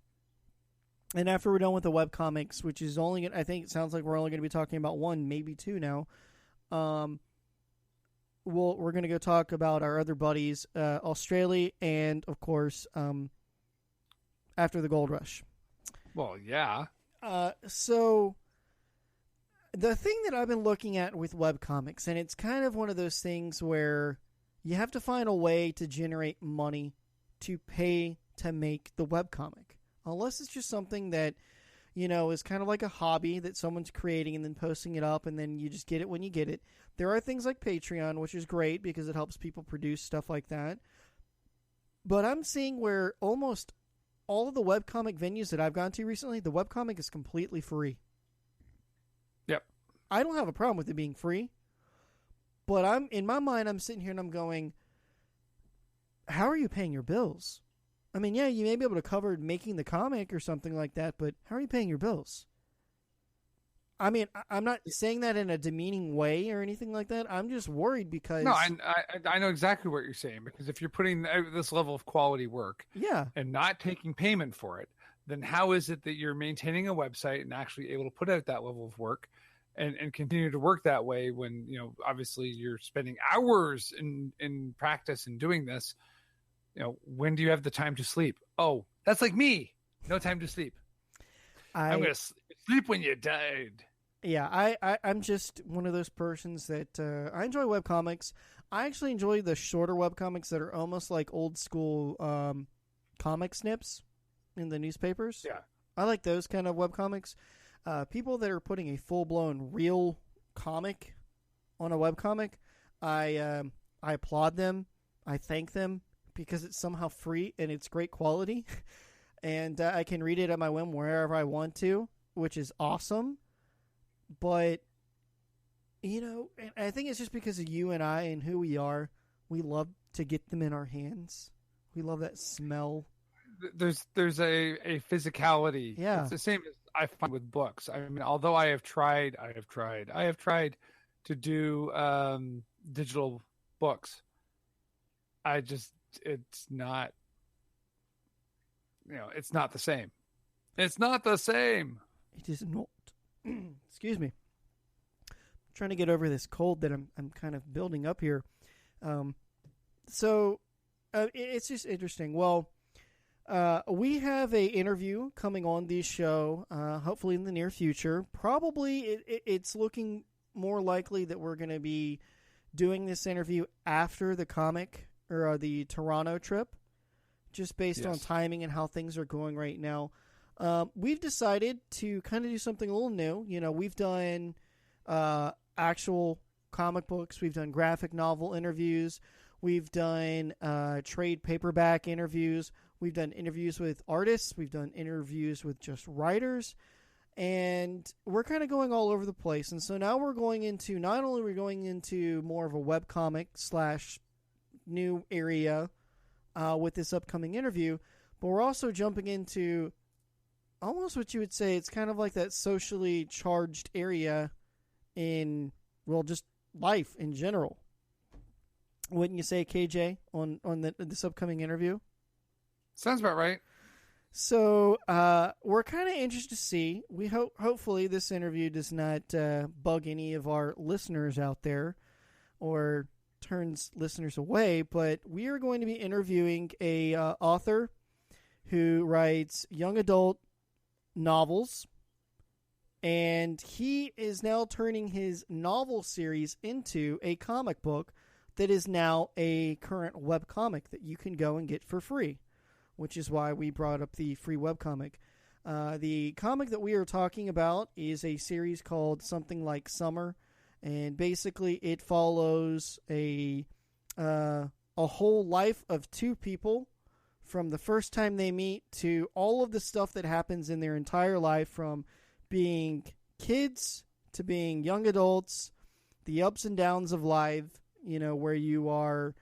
after we're done with the webcomics, which is only, I think it sounds like we're only going to be talking about one, maybe two now. We're going to go talk about our other buddies, Australia, and of course, after the gold rush.
Well, yeah.
So the thing that I've been looking at with webcomics, and it's kind of one of those things where you have to find a way to generate money to pay to make the webcomic, unless it's just something that is kind of like a hobby that someone's creating and then posting it up, and then you just get it when you get it. There are things like Patreon, which is great because it helps people produce stuff like that. But I'm seeing where almost all of the webcomic venues that I've gone to recently, the webcomic is completely free.
Yep.
I don't have a problem with it being free. But in my mind, I'm sitting here and I'm going, how are you paying your bills? I mean, yeah, you may be able to cover making the comic or something like that, but how are you paying your bills? I mean, I'm not saying that in a demeaning way or anything like that. I'm just worried because...
No, I know exactly what you're saying, because if you're putting this level of quality work and not taking payment for it, then how is it that you're maintaining a website and actually able to put out that level of work and continue to work that way when, obviously you're spending hours in practice and doing this? When do you have the time to sleep? Oh, that's like me. No time to sleep. I'm going to sleep when you died.
Yeah, I'm just one of those persons that I enjoy webcomics. I actually enjoy the shorter webcomics that are almost like old school comic snips in the newspapers.
Yeah.
I like those kind of webcomics. People that are putting a full-blown real comic on a webcomic, I applaud them. I thank them, because it's somehow free and it's great quality. And I can read it at my whim wherever I want to, which is awesome. But, I think it's just because of you and I and who we are. We love to get them in our hands. We love that smell.
There's a physicality.
Yeah.
It's the same as I find with books. I mean, although I have tried to do digital books. It's not, it's not the same. It's not the same.
It is not. Excuse me. I'm trying to get over this cold that I'm kind of building up here. It's just interesting. Well, we have a interview coming on the show, hopefully in the near future. Probably it's looking more likely that we're going to be doing this interview after the comic or the Toronto trip, just based on timing and how things are going right now. We've decided to kind of do something a little new. We've done actual comic books. We've done graphic novel interviews. We've done trade paperback interviews. We've done interviews with artists. We've done interviews with just writers. And we're kind of going all over the place. And so now we're going into, not only are we going into more of a webcomic / new area with this upcoming interview, but we're also jumping into almost what you would say, it's kind of like that socially charged area in, well, just life in general. Wouldn't you say, KJ, on this upcoming interview?
Sounds about right.
So we're kind of interested to see. We hopefully this interview does not bug any of our listeners out there or turns listeners away. But we are going to be interviewing a author who writes young adult novels, and he is now turning his novel series into a comic book that is now a current webcomic that you can go and get for free, which is why we brought up the free webcomic. The comic that we are talking about is a series called Something Like Summer, and basically it follows a whole life of two people from the first time they meet to all of the stuff that happens in their entire life, from being kids to being young adults, the ups and downs of life, where you are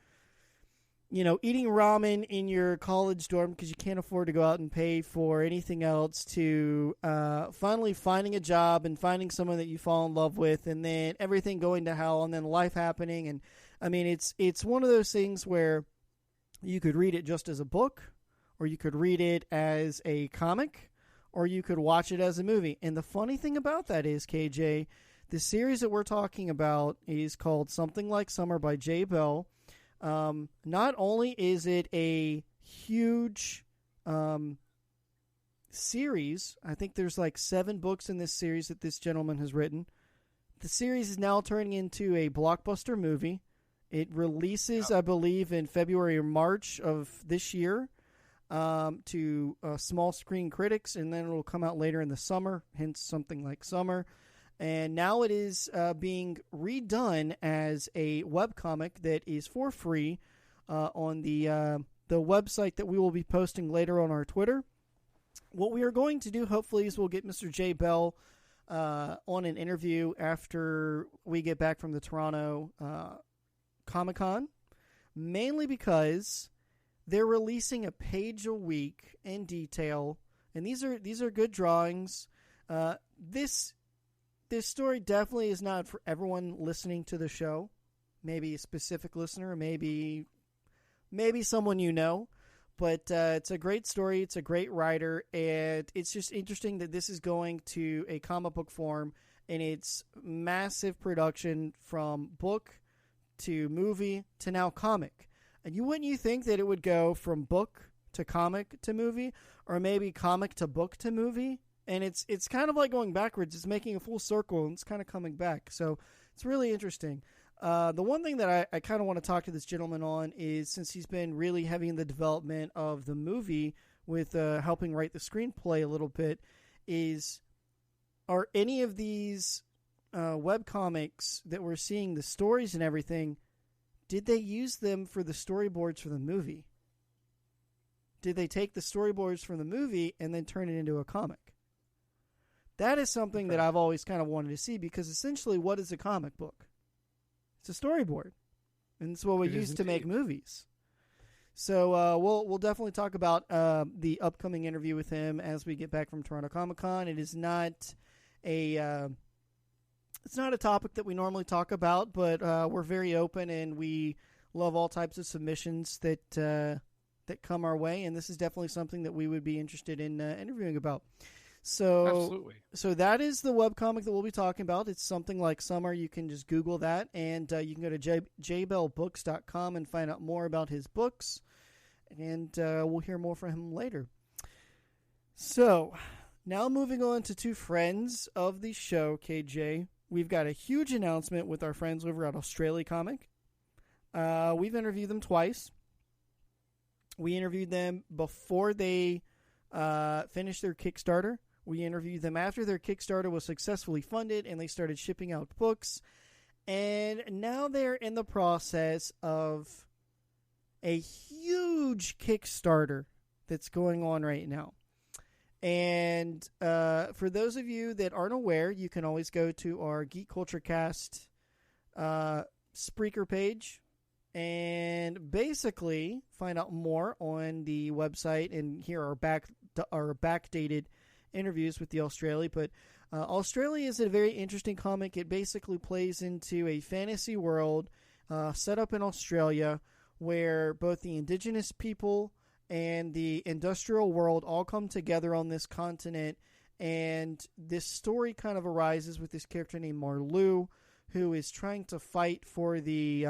eating ramen in your college dorm because you can't afford to go out and pay for anything else, to finally finding a job and finding someone that you fall in love with, and then everything going to hell, and then life happening. And I mean, it's one of those things where you could read it just as a book, or you could read it as a comic, or you could watch it as a movie. And the funny thing about that is, KJ, the series that we're talking about is called Something Like Summer by Jay Bell. Not only is it a huge series, I think there's like 7 books in this series that this gentleman has written. The series is now turning into a blockbuster movie. It releases, I believe, in February or March of this year to small screen critics, and then it will come out later in the summer, hence Something Like Summer. And now it is being redone as a webcomic that is for free on the website that we will be posting later on our Twitter. What we are going to do, hopefully, is we'll get Mr. Jay Bell on an interview after we get back from the Toronto Comi-con, mainly because they're releasing a page a week in detail, and these are good drawings. This story definitely is not for everyone listening to the show. Maybe a specific listener, maybe someone you know. But it's a great story. It's a great writer. And it's just interesting that this is going to a comic book form, and it's massive production from book to movie to now comic. And wouldn't you think that it would go from book to comic to movie, or maybe comic to book to movie? And it's kind of like going backwards. It's making a full circle, and it's kind of coming back. So it's really interesting. The one thing that I kind of want to talk to this gentleman on is, since he's been really heavy in the development of the movie with helping write the screenplay a little bit, are any of these webcomics that we're seeing, the stories and everything, did they use them for the storyboards for the movie? Did they take the storyboards from the movie and then turn it into a comic? That is something that I've always kind of wanted to see, because essentially, what is a comic book? It's a storyboard. And it's what we use to make movies. So we'll definitely talk about the upcoming interview with him as we get back from Toronto Comic-Con. It is not it's not a topic that we normally talk about, but we're very open and we love all types of submissions that come our way, and this is definitely something that we would be interested in interviewing about. So,
absolutely.
So that is the webcomic that we'll be talking about. It's something like Summer. You can just Google that, and you can go to jbellbooks.com and find out more about his books, and we'll hear more from him later. So, now moving on to two friends of the show, KJ. We've got a huge announcement with our friends over at Australia Comic. We've interviewed them twice. We interviewed them before they finished their Kickstarter. We interviewed them after their Kickstarter was successfully funded and they started shipping out books. And now they're in the process of a huge Kickstarter that's going on right now. And for those of you that aren't aware, you can always go to our Geek Culture Cast Spreaker page and basically find out more on the website and hear our backdated interviews with the Australia. But Australia is a very interesting comic. It basically plays into a fantasy world set up in Australia where both the indigenous people and the industrial world all come together on this continent. And this story kind of arises with this character named Marlou, who is trying to fight for the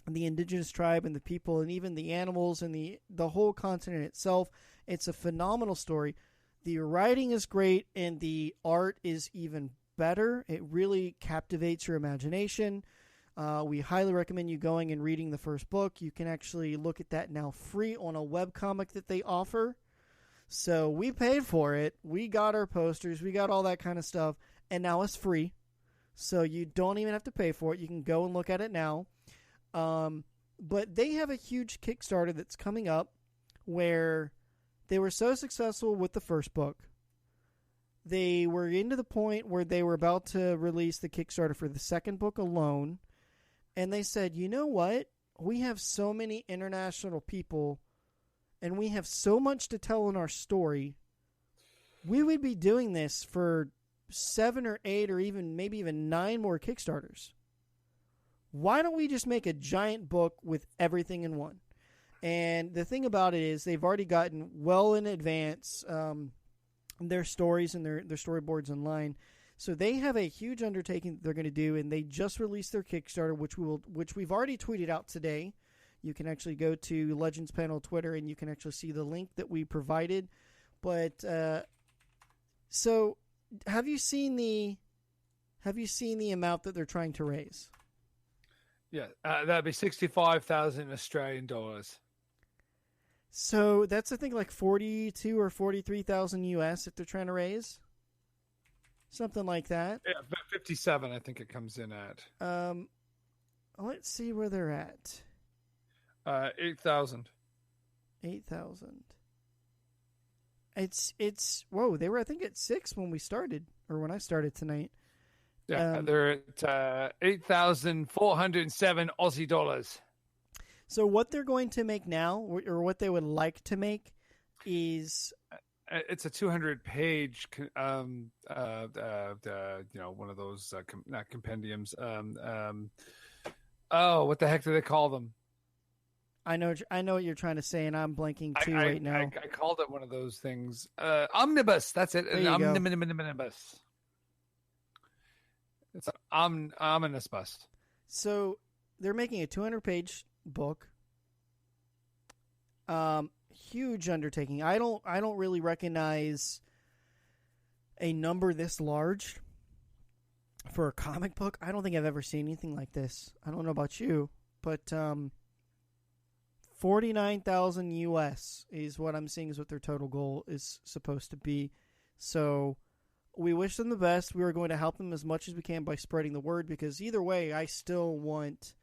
indigenous tribe and the people and even the animals and the whole continent itself. It's a phenomenal story. The writing is great and the art is even better. It really captivates your imagination. We highly recommend you going and reading the first book. You can actually look at that now free on a webcomic that they offer. So we paid for it. We got our posters. We got all that kind of stuff. And now it's free. So you don't even have to pay for it. You can go and look at it now. But they have a huge Kickstarter that's coming up where they were so successful with the first book. They were into the point where they were about to release the Kickstarter for the second book alone. And they said, you know what? We have so many international people and we have so much to tell in our story. We would be doing this for 7 or 8 or maybe even 9 more Kickstarters. Why don't we just make a giant book with everything in one? And the thing about it is they've already gotten well in advance their stories and their storyboards online. So they have a huge undertaking that they're going to do, and they just released their Kickstarter, which we've already tweeted out today. You can actually go to Legends Panel Twitter, and you can actually see the link that we provided. But so have you seen the amount that they're trying to raise?
Yeah, that'd be 65,000 Australian dollars.
So that's I think like 42 or 43,000 US that they're trying to raise. Something like that.
Yeah, about 57 I think it comes in at.
Let's see where they're at.
8,000.
8,000. It's whoa, they were I think at 6 when we started or when I started tonight.
Yeah, they're at 8,407 Aussie dollars.
So what they're going to make now, or what they would like to make, is
it's a 200-page, one of those not compendiums. What the heck do they call them?
I know what you're trying to say, and I'm blanking too right now.
I called it one of those things. Omnibus. That's it.
There you go.
Omnibus. It's an ominous bus.
So they're making a 200-page book. Huge undertaking. I don't really recognize a number this large for a comic book. I don't think I've ever seen anything like this. I don't know about you, but 49,000 US is what I'm seeing is what their total goal is supposed to be. So we wish them the best. We are going to help them as much as we can by spreading the word, because either way, I still want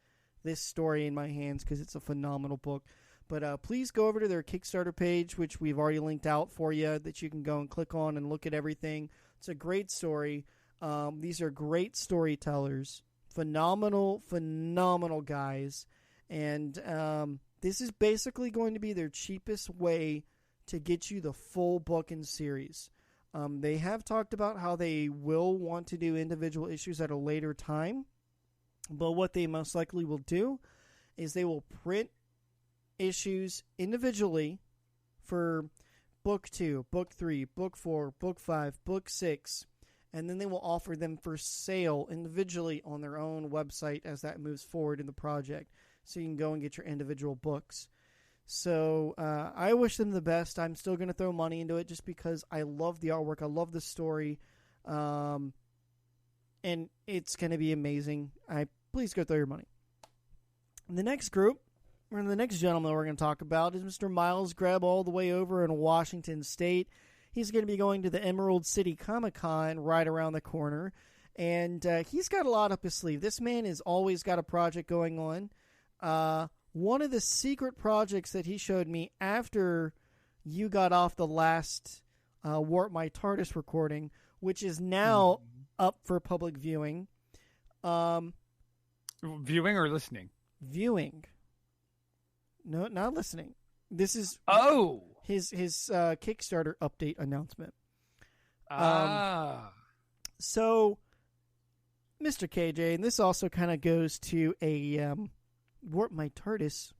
this story in my hands because it's a phenomenal book. But please go over to their Kickstarter page, which we've already linked out for you, that you can go and click on and look at everything. It's a great story. These are great storytellers. Phenomenal guys. And This is basically going to be their cheapest way to get you the full book and series. They have talked about how they will want to do individual issues at a later time, but what they most likely will do is they will print issues individually for book 2, book 3, book 4, book 5, book 6, and then they will offer them for sale individually on their own website as that moves forward in the project, so you can go and get your individual books. So I wish them the best. I'm still going to throw money into it just because I love the artwork. I love the story. And it's going to be amazing. Please go throw your money. The next group, or the next gentleman we're going to talk about is Mr. Miles Greb, all the way over in Washington State. He's going to be going to the Emerald City Comi-con right around the corner. And he's got a lot up his sleeve. This man has always got a project going on. One of the secret projects that he showed me after you got off the last Warp My TARDIS recording, which is now up for public viewing.
Viewing or listening?
Viewing. No, not listening. This is his Kickstarter update announcement. So, Mr. KJ, and this also kind of goes to a Warp My TARDIS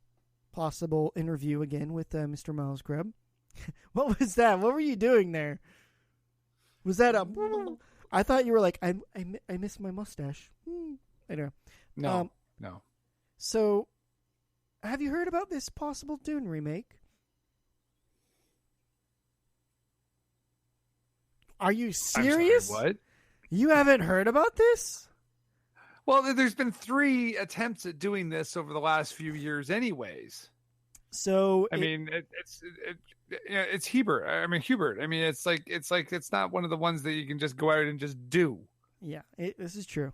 possible interview again with Mr. Miles Greb. What was that? What were you doing there? Was that a... I thought you were like, I miss my mustache. I don't know.
No.
So, have you heard about this possible Dune remake? Are you serious?
I'm sorry, what?
You haven't heard about this?
Well, there's been 3 attempts at doing this over the last few years anyways.
So
I mean, it's Hubert. Hubert. I mean, it's not one of the ones that you can just go out and just do.
Yeah, this is true.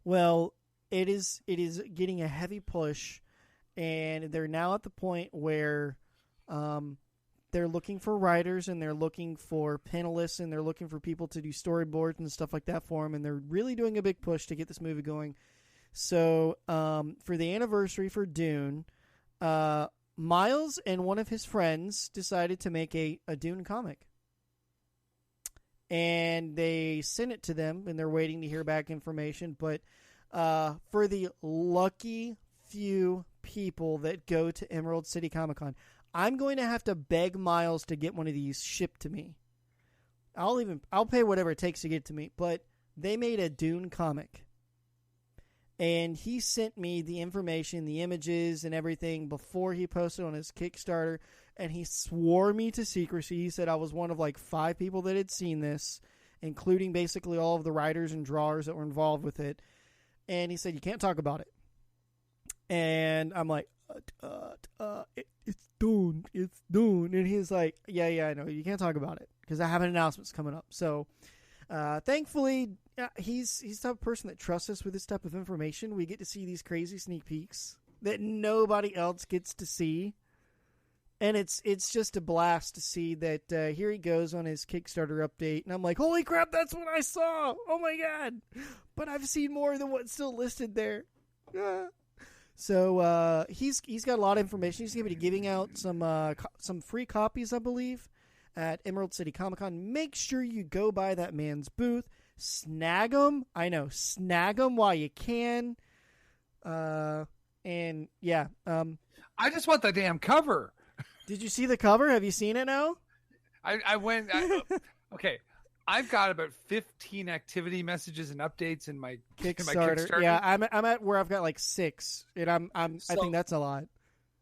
Well, it is getting a heavy push, and they're now at the point where they're looking for writers, and they're looking for panelists, and they're looking for people to do storyboards and stuff like that for them, and they're really doing a big push to get this movie going. So for the anniversary for Dune, Miles and one of his friends decided to make a Dune comic. And they sent it to them, and they're waiting to hear back information. But for the lucky few people that go to Emerald City Comi-Con, I'm going to have to beg Miles to get one of these shipped to me. I'll pay whatever it takes to get it to me. But they made a Dune comic. And he sent me the information, the images, and everything before he posted on his Kickstarter. And he swore me to secrecy. He said I was one of like 5 people that had seen this, including basically all of the writers and drawers that were involved with it. And he said, you can't talk about it. And I'm like, it's Dune. It's Dune. And he's like, yeah, I know. You can't talk about it because I have an announcement coming up. So thankfully, he's the type of person that trusts us with this type of information. We get to see these crazy sneak peeks that nobody else gets to see. And it's just a blast to see that here he goes on his Kickstarter update. And I'm like, holy crap, that's what I saw. Oh, my God. But I've seen more than what's still listed there. So he's got a lot of information. He's going to be giving out some free copies, I believe, at Emerald City Comi-Con. Make sure you go by that man's booth. Snag them. I know. Snag them while you can. And, yeah.
I just want the damn cover.
Did you see the cover? Have you seen it now?
I went. Okay, I've got about 15 activity messages and updates in my Kickstarter.
Yeah, I'm at where I've got like 6, and I think that's a lot.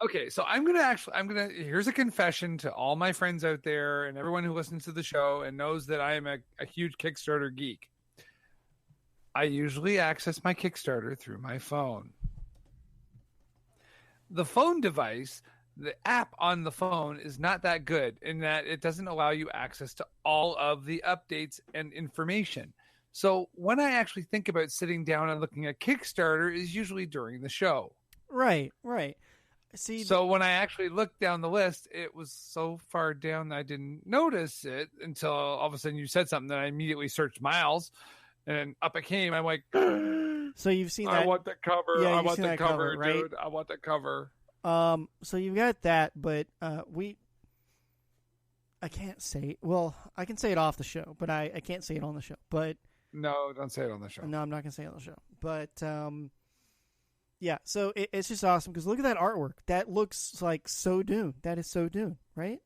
Okay, so here's a confession to all my friends out there and everyone who listens to the show and knows that I am a huge Kickstarter geek. I usually access my Kickstarter through my phone. The phone device. The app on the phone is not that good in that it doesn't allow you access to all of the updates and information. So when I actually think about sitting down and looking at Kickstarter is usually during the show.
Right. See,
so when I actually looked down the list, it was so far down that I didn't notice it until all of a sudden you said something that I immediately searched Miles and up it came. I'm like,
so you've seen that.
I want the cover.
Yeah,
I want the cover,
right?
dude. I want the cover.
So you've got that, but I can't say. Well, I can say it off the show, but I can't say it on the show. But
no, don't say it on the show.
No, I'm not gonna say it on the show. But yeah. So it's just awesome because look at that artwork. That looks like so Dune. That is so Dune, right?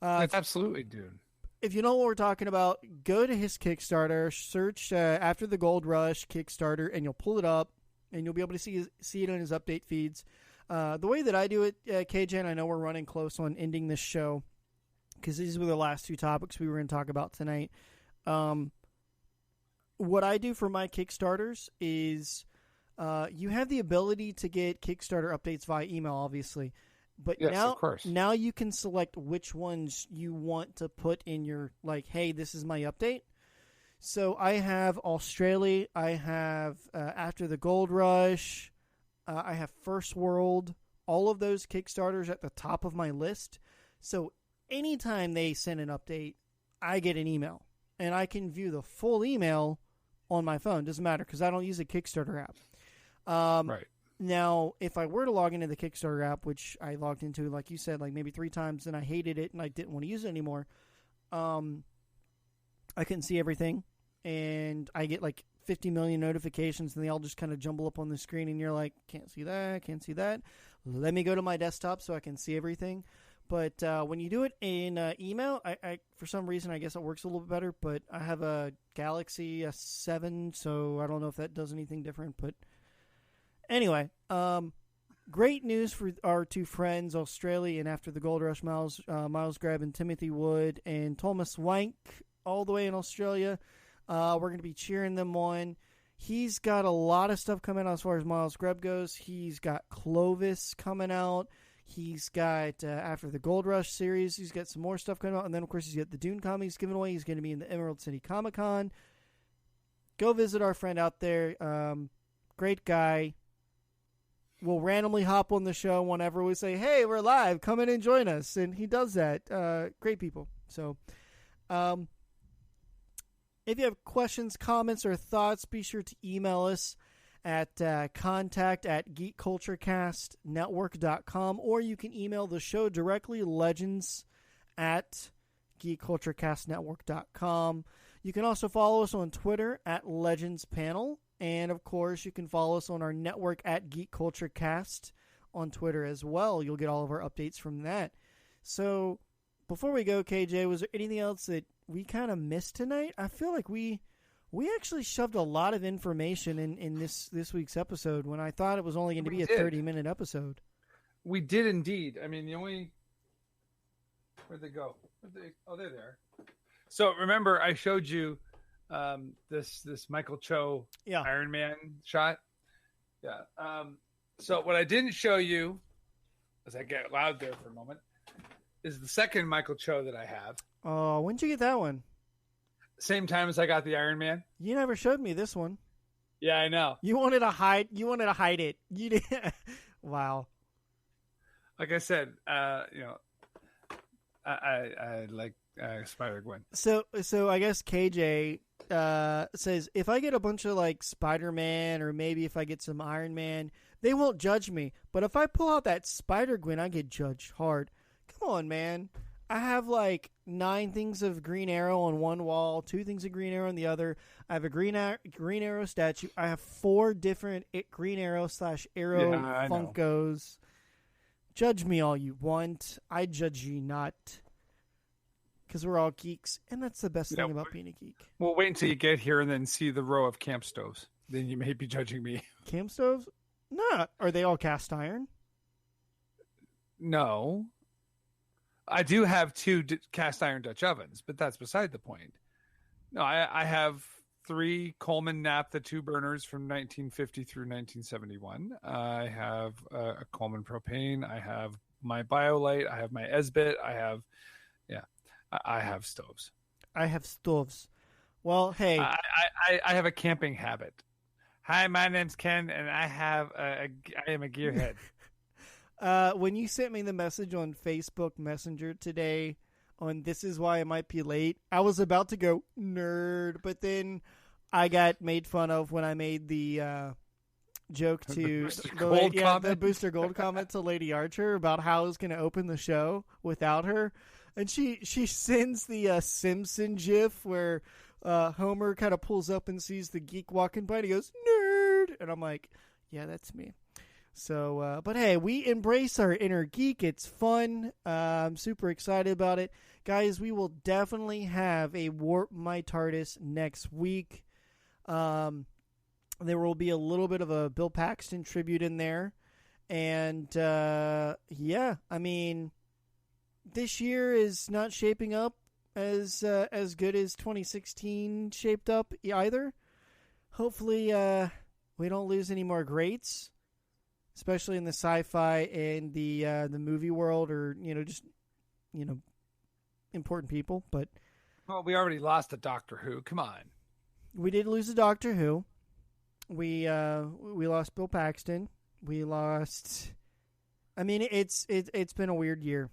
That's absolutely Dune.
If you know what we're talking about, go to his Kickstarter, search After the Gold Rush Kickstarter, and you'll pull it up, and you'll be able to see it on his update feeds. The way that I do it, KJ, and I know we're running close on ending this show, because these were the last two topics we were going to talk about tonight. What I do for my Kickstarters is you have the ability to get Kickstarter updates via email, obviously. But
yes, of course.
Now you can select which ones you want to put in your, like, hey, this is my update. So I have Australia, I have After the Gold Rush, I have First World, all of those Kickstarters at the top of my list. So anytime they send an update, I get an email. And I can view the full email on my phone. Doesn't matter because I don't use a Kickstarter app.
Right.
Now, if I were to log into the Kickstarter app, which I logged into, like you said, like maybe 3 times, and I hated it and I didn't want to use it anymore, I couldn't see everything. And I get like 50 million notifications, and they all just kind of jumble up on the screen, and you're like, can't see that, can't see that. Let me go to my desktop so I can see everything. But when you do it in email, I for some reason, I guess it works a little bit better, but I have a Galaxy S7, so I don't know if that does anything different, but anyway, great news for our two friends, Australia and After the Gold Rush, Miles Greb and Timothy Wood and Thomas Wank, all the way in Australia. We're going to be cheering them on. He's got a lot of stuff coming out as far as Miles Greb goes. He's got Clovis coming out. He's got After the Gold Rush series. He's got some more stuff coming out. And then, of course, he's got the Dune comics given away. He's going to be in the Emerald City Comi-Con. Go visit our friend out there. Great guy. We'll randomly hop on the show whenever we say, hey, we're live. Come in and join us. And he does that. Great people. So, if you have questions, comments, or thoughts, be sure to email us at contact@geekculturecastnetwork.com, or you can email the show directly, legends@geekculturecastnetwork.com. You can also follow us on Twitter @legendspanel, and of course, you can follow us on our network @geekculturecast on Twitter as well. You'll get all of our updates from that. So, before we go, KJ, was there anything else that we kind of missed tonight? I feel like we actually shoved a lot of information in this week's episode when I thought it was only going to be a 30-minute episode.
We did indeed. I mean, the only... Where'd they go? Oh, they're there. So remember, I showed you this Michael Cho Iron Man shot. Yeah. So what I didn't show you, as I get loud there for a moment, is the second Michael Cho that I have.
Oh, when'd you get that one?
Same time as I got the Iron Man.
You never showed me this one.
Yeah, I know.
You wanted to hide it. You did. Wow.
Like I said, I like Spider Gwen.
So I guess KJ says if I get a bunch of like Spider-Man, or maybe if I get some Iron Man, they won't judge me. But if I pull out that Spider Gwen, I get judged hard. Come on, man. I have like 9 things of Green Arrow on one wall, 2 things of Green Arrow on the other. I have a Green Arrow statue. I have 4 different Green Arrow /Arrow Funkos. Judge me all you want. I judge you not. Because we're all geeks, and that's the best thing about being a geek.
Well, wait until you get here and then see the row of camp stoves. Then you may be judging me.
Camp stoves? No. Are they all cast iron?
No. I do have 2 cast iron Dutch ovens, but that's beside the point. No, I have 3 Coleman Naphtha 2 burners from 1950 through 1971. I have a Coleman propane. I have my BioLite. I have my Esbit. I have stoves.
I have stoves. Well, hey.
I have a camping habit. Hi, my name's Ken, and I am a gearhead.
When you sent me the message on Facebook Messenger today on This Is Why I Might Be Late, I was about to go nerd, but then I got made fun of when I made the joke to
Booster Gold
the
comment?
Booster Gold comment to Lady Archer about how I was going to open the show without her, and she sends the Simpson gif where Homer kind of pulls up and sees the geek walking by, and he goes nerd, and I'm like, yeah, that's me. So, but hey, we embrace our inner geek. It's fun. I'm super excited about it. Guys, we will definitely have a Warp My TARDIS next week. There will be a little bit of a Bill Paxton tribute in there. And, yeah, I mean, this year is not shaping up as good as 2016 shaped up either. Hopefully, we don't lose any more greats, especially in the sci-fi and the movie world, or just important people. But
well, we already lost a Doctor Who. Come on,
we did lose a Doctor Who. We lost Bill Paxton. We lost. I mean, it's been a weird year.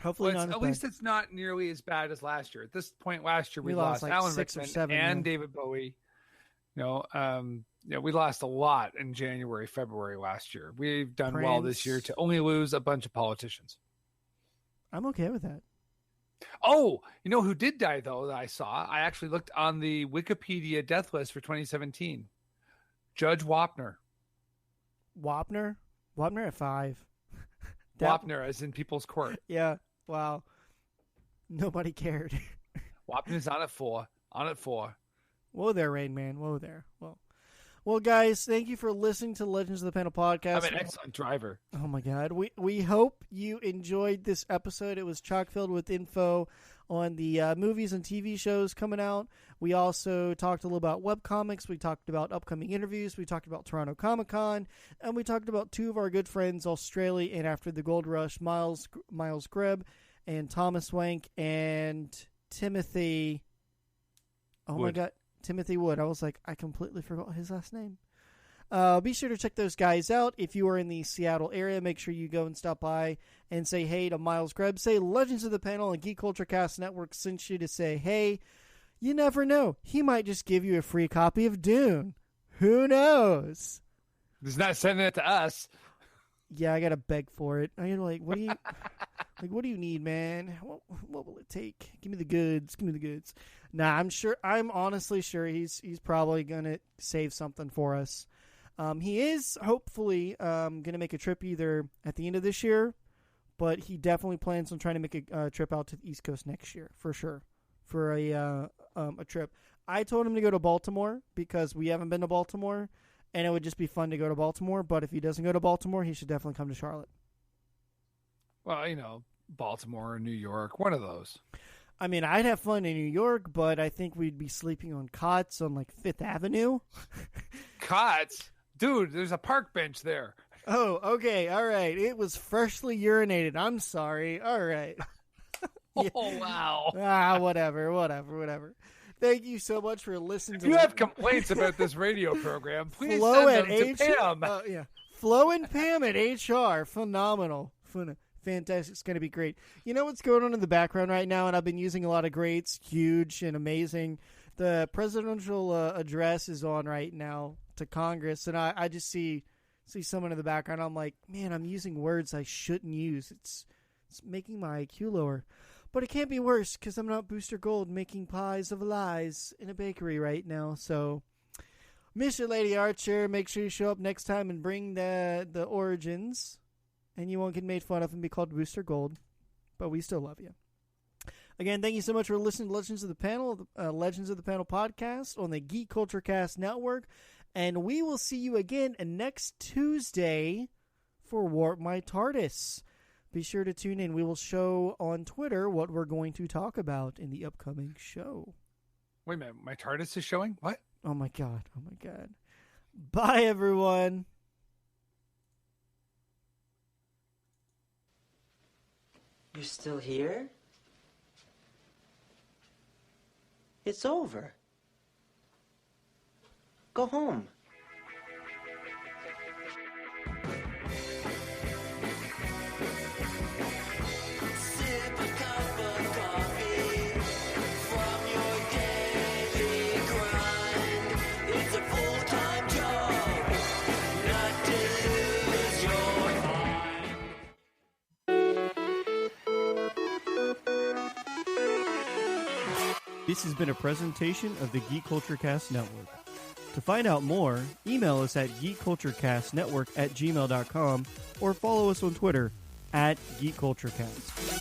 Hopefully, not
at least it's not nearly as bad as last year. At this point last year, we lost
like
Alan
6 or
Rickman
7
and David Bowie. We lost a lot in January, February last year. We've done well this year to only lose a bunch of politicians.
I'm okay with that.
Oh, you know who did die, though, that I saw? I actually looked on the Wikipedia death list for 2017. Judge Wapner.
Wapner at 5.
Wapner, as in People's Court.
Yeah. Wow. Nobody cared.
Wapner's on at 4.
Whoa there, Rain Man. Whoa there. Well, guys, thank you for listening to Legends of the Panel podcast.
I'm an excellent driver.
Oh, my God. We hope you enjoyed this episode. It was chock-filled with info on the movies and TV shows coming out. We also talked a little about webcomics. We talked about upcoming interviews. We talked about Toronto Comic-Con. And we talked about two of our good friends, Australia and After the Gold Rush, Miles Greb and Thomas Wank and Timothy. Oh,
Wood.
my God. Timothy Wood. I was like, I completely forgot his last name. Be sure to check those guys out. If you are in the Seattle area, make sure you go and stop by and say hey to Miles Greb. Say Legends of the Panel and Geek Culture Cast Network sent you to say hey. You never know. He might just give you a free copy of Dune. Who knows?
He's not sending it to us.
Yeah, I gotta beg for it. I'm like, what do you what do you need, man? What will it take? Give me the goods. Nah, I'm honestly sure he's probably gonna save something for us. He is hopefully gonna make a trip either at the end of this year, but he definitely plans on trying to make a trip out to the East Coast next year for sure, for a trip. I told him to go to Baltimore because we haven't been to Baltimore, and it would just be fun to go to Baltimore. But if he doesn't go to Baltimore, he should definitely come to Charlotte.
Well, Baltimore or New York, one of those.
I mean, I'd have fun in New York, but I think we'd be sleeping on cots on like Fifth Avenue.
Cots? Dude, there's a park bench there.
Oh, okay. All right. It was freshly urinated. I'm sorry. All right.
Yeah. Oh, wow.
Whatever. Thank you so much for listening to
If you have complaints about this radio program, please
Flo
send them
at
to Pam.
Yeah. Flo and Pam at HR. Phenomenal. Fantastic. It's going to be great. You know what's going on in the background right now, and I've been using a lot of greats, huge and amazing. The presidential address is on right now to Congress, and I just see someone in the background. I'm like, man, I'm using words I shouldn't use. It's making my IQ lower. But it can't be worse because I'm not Booster Gold making pies of lies in a bakery right now. So, miss you, Lady Archer. Make sure you show up next time and bring the origins. And you won't get made fun of and be called Booster Gold. But we still love you. Again, thank you so much for listening to Legends of the Panel podcast on the Geek Culture Cast Network. And we will see you again next Tuesday for Warp My TARDIS. Be sure to tune in. We will show on Twitter what we're going to talk about in the upcoming show.
Wait a minute. My TARDIS is showing? What?
Oh, my God. Bye, everyone.
You're still here? It's over. Go home. Sip a cup of coffee from your daily grind. It's a full-time job.
This has been a presentation of the Geek Culture Cast Network. To find out more, email us at geekculturecastnetwork@gmail.com or follow us on Twitter @geekculturecast.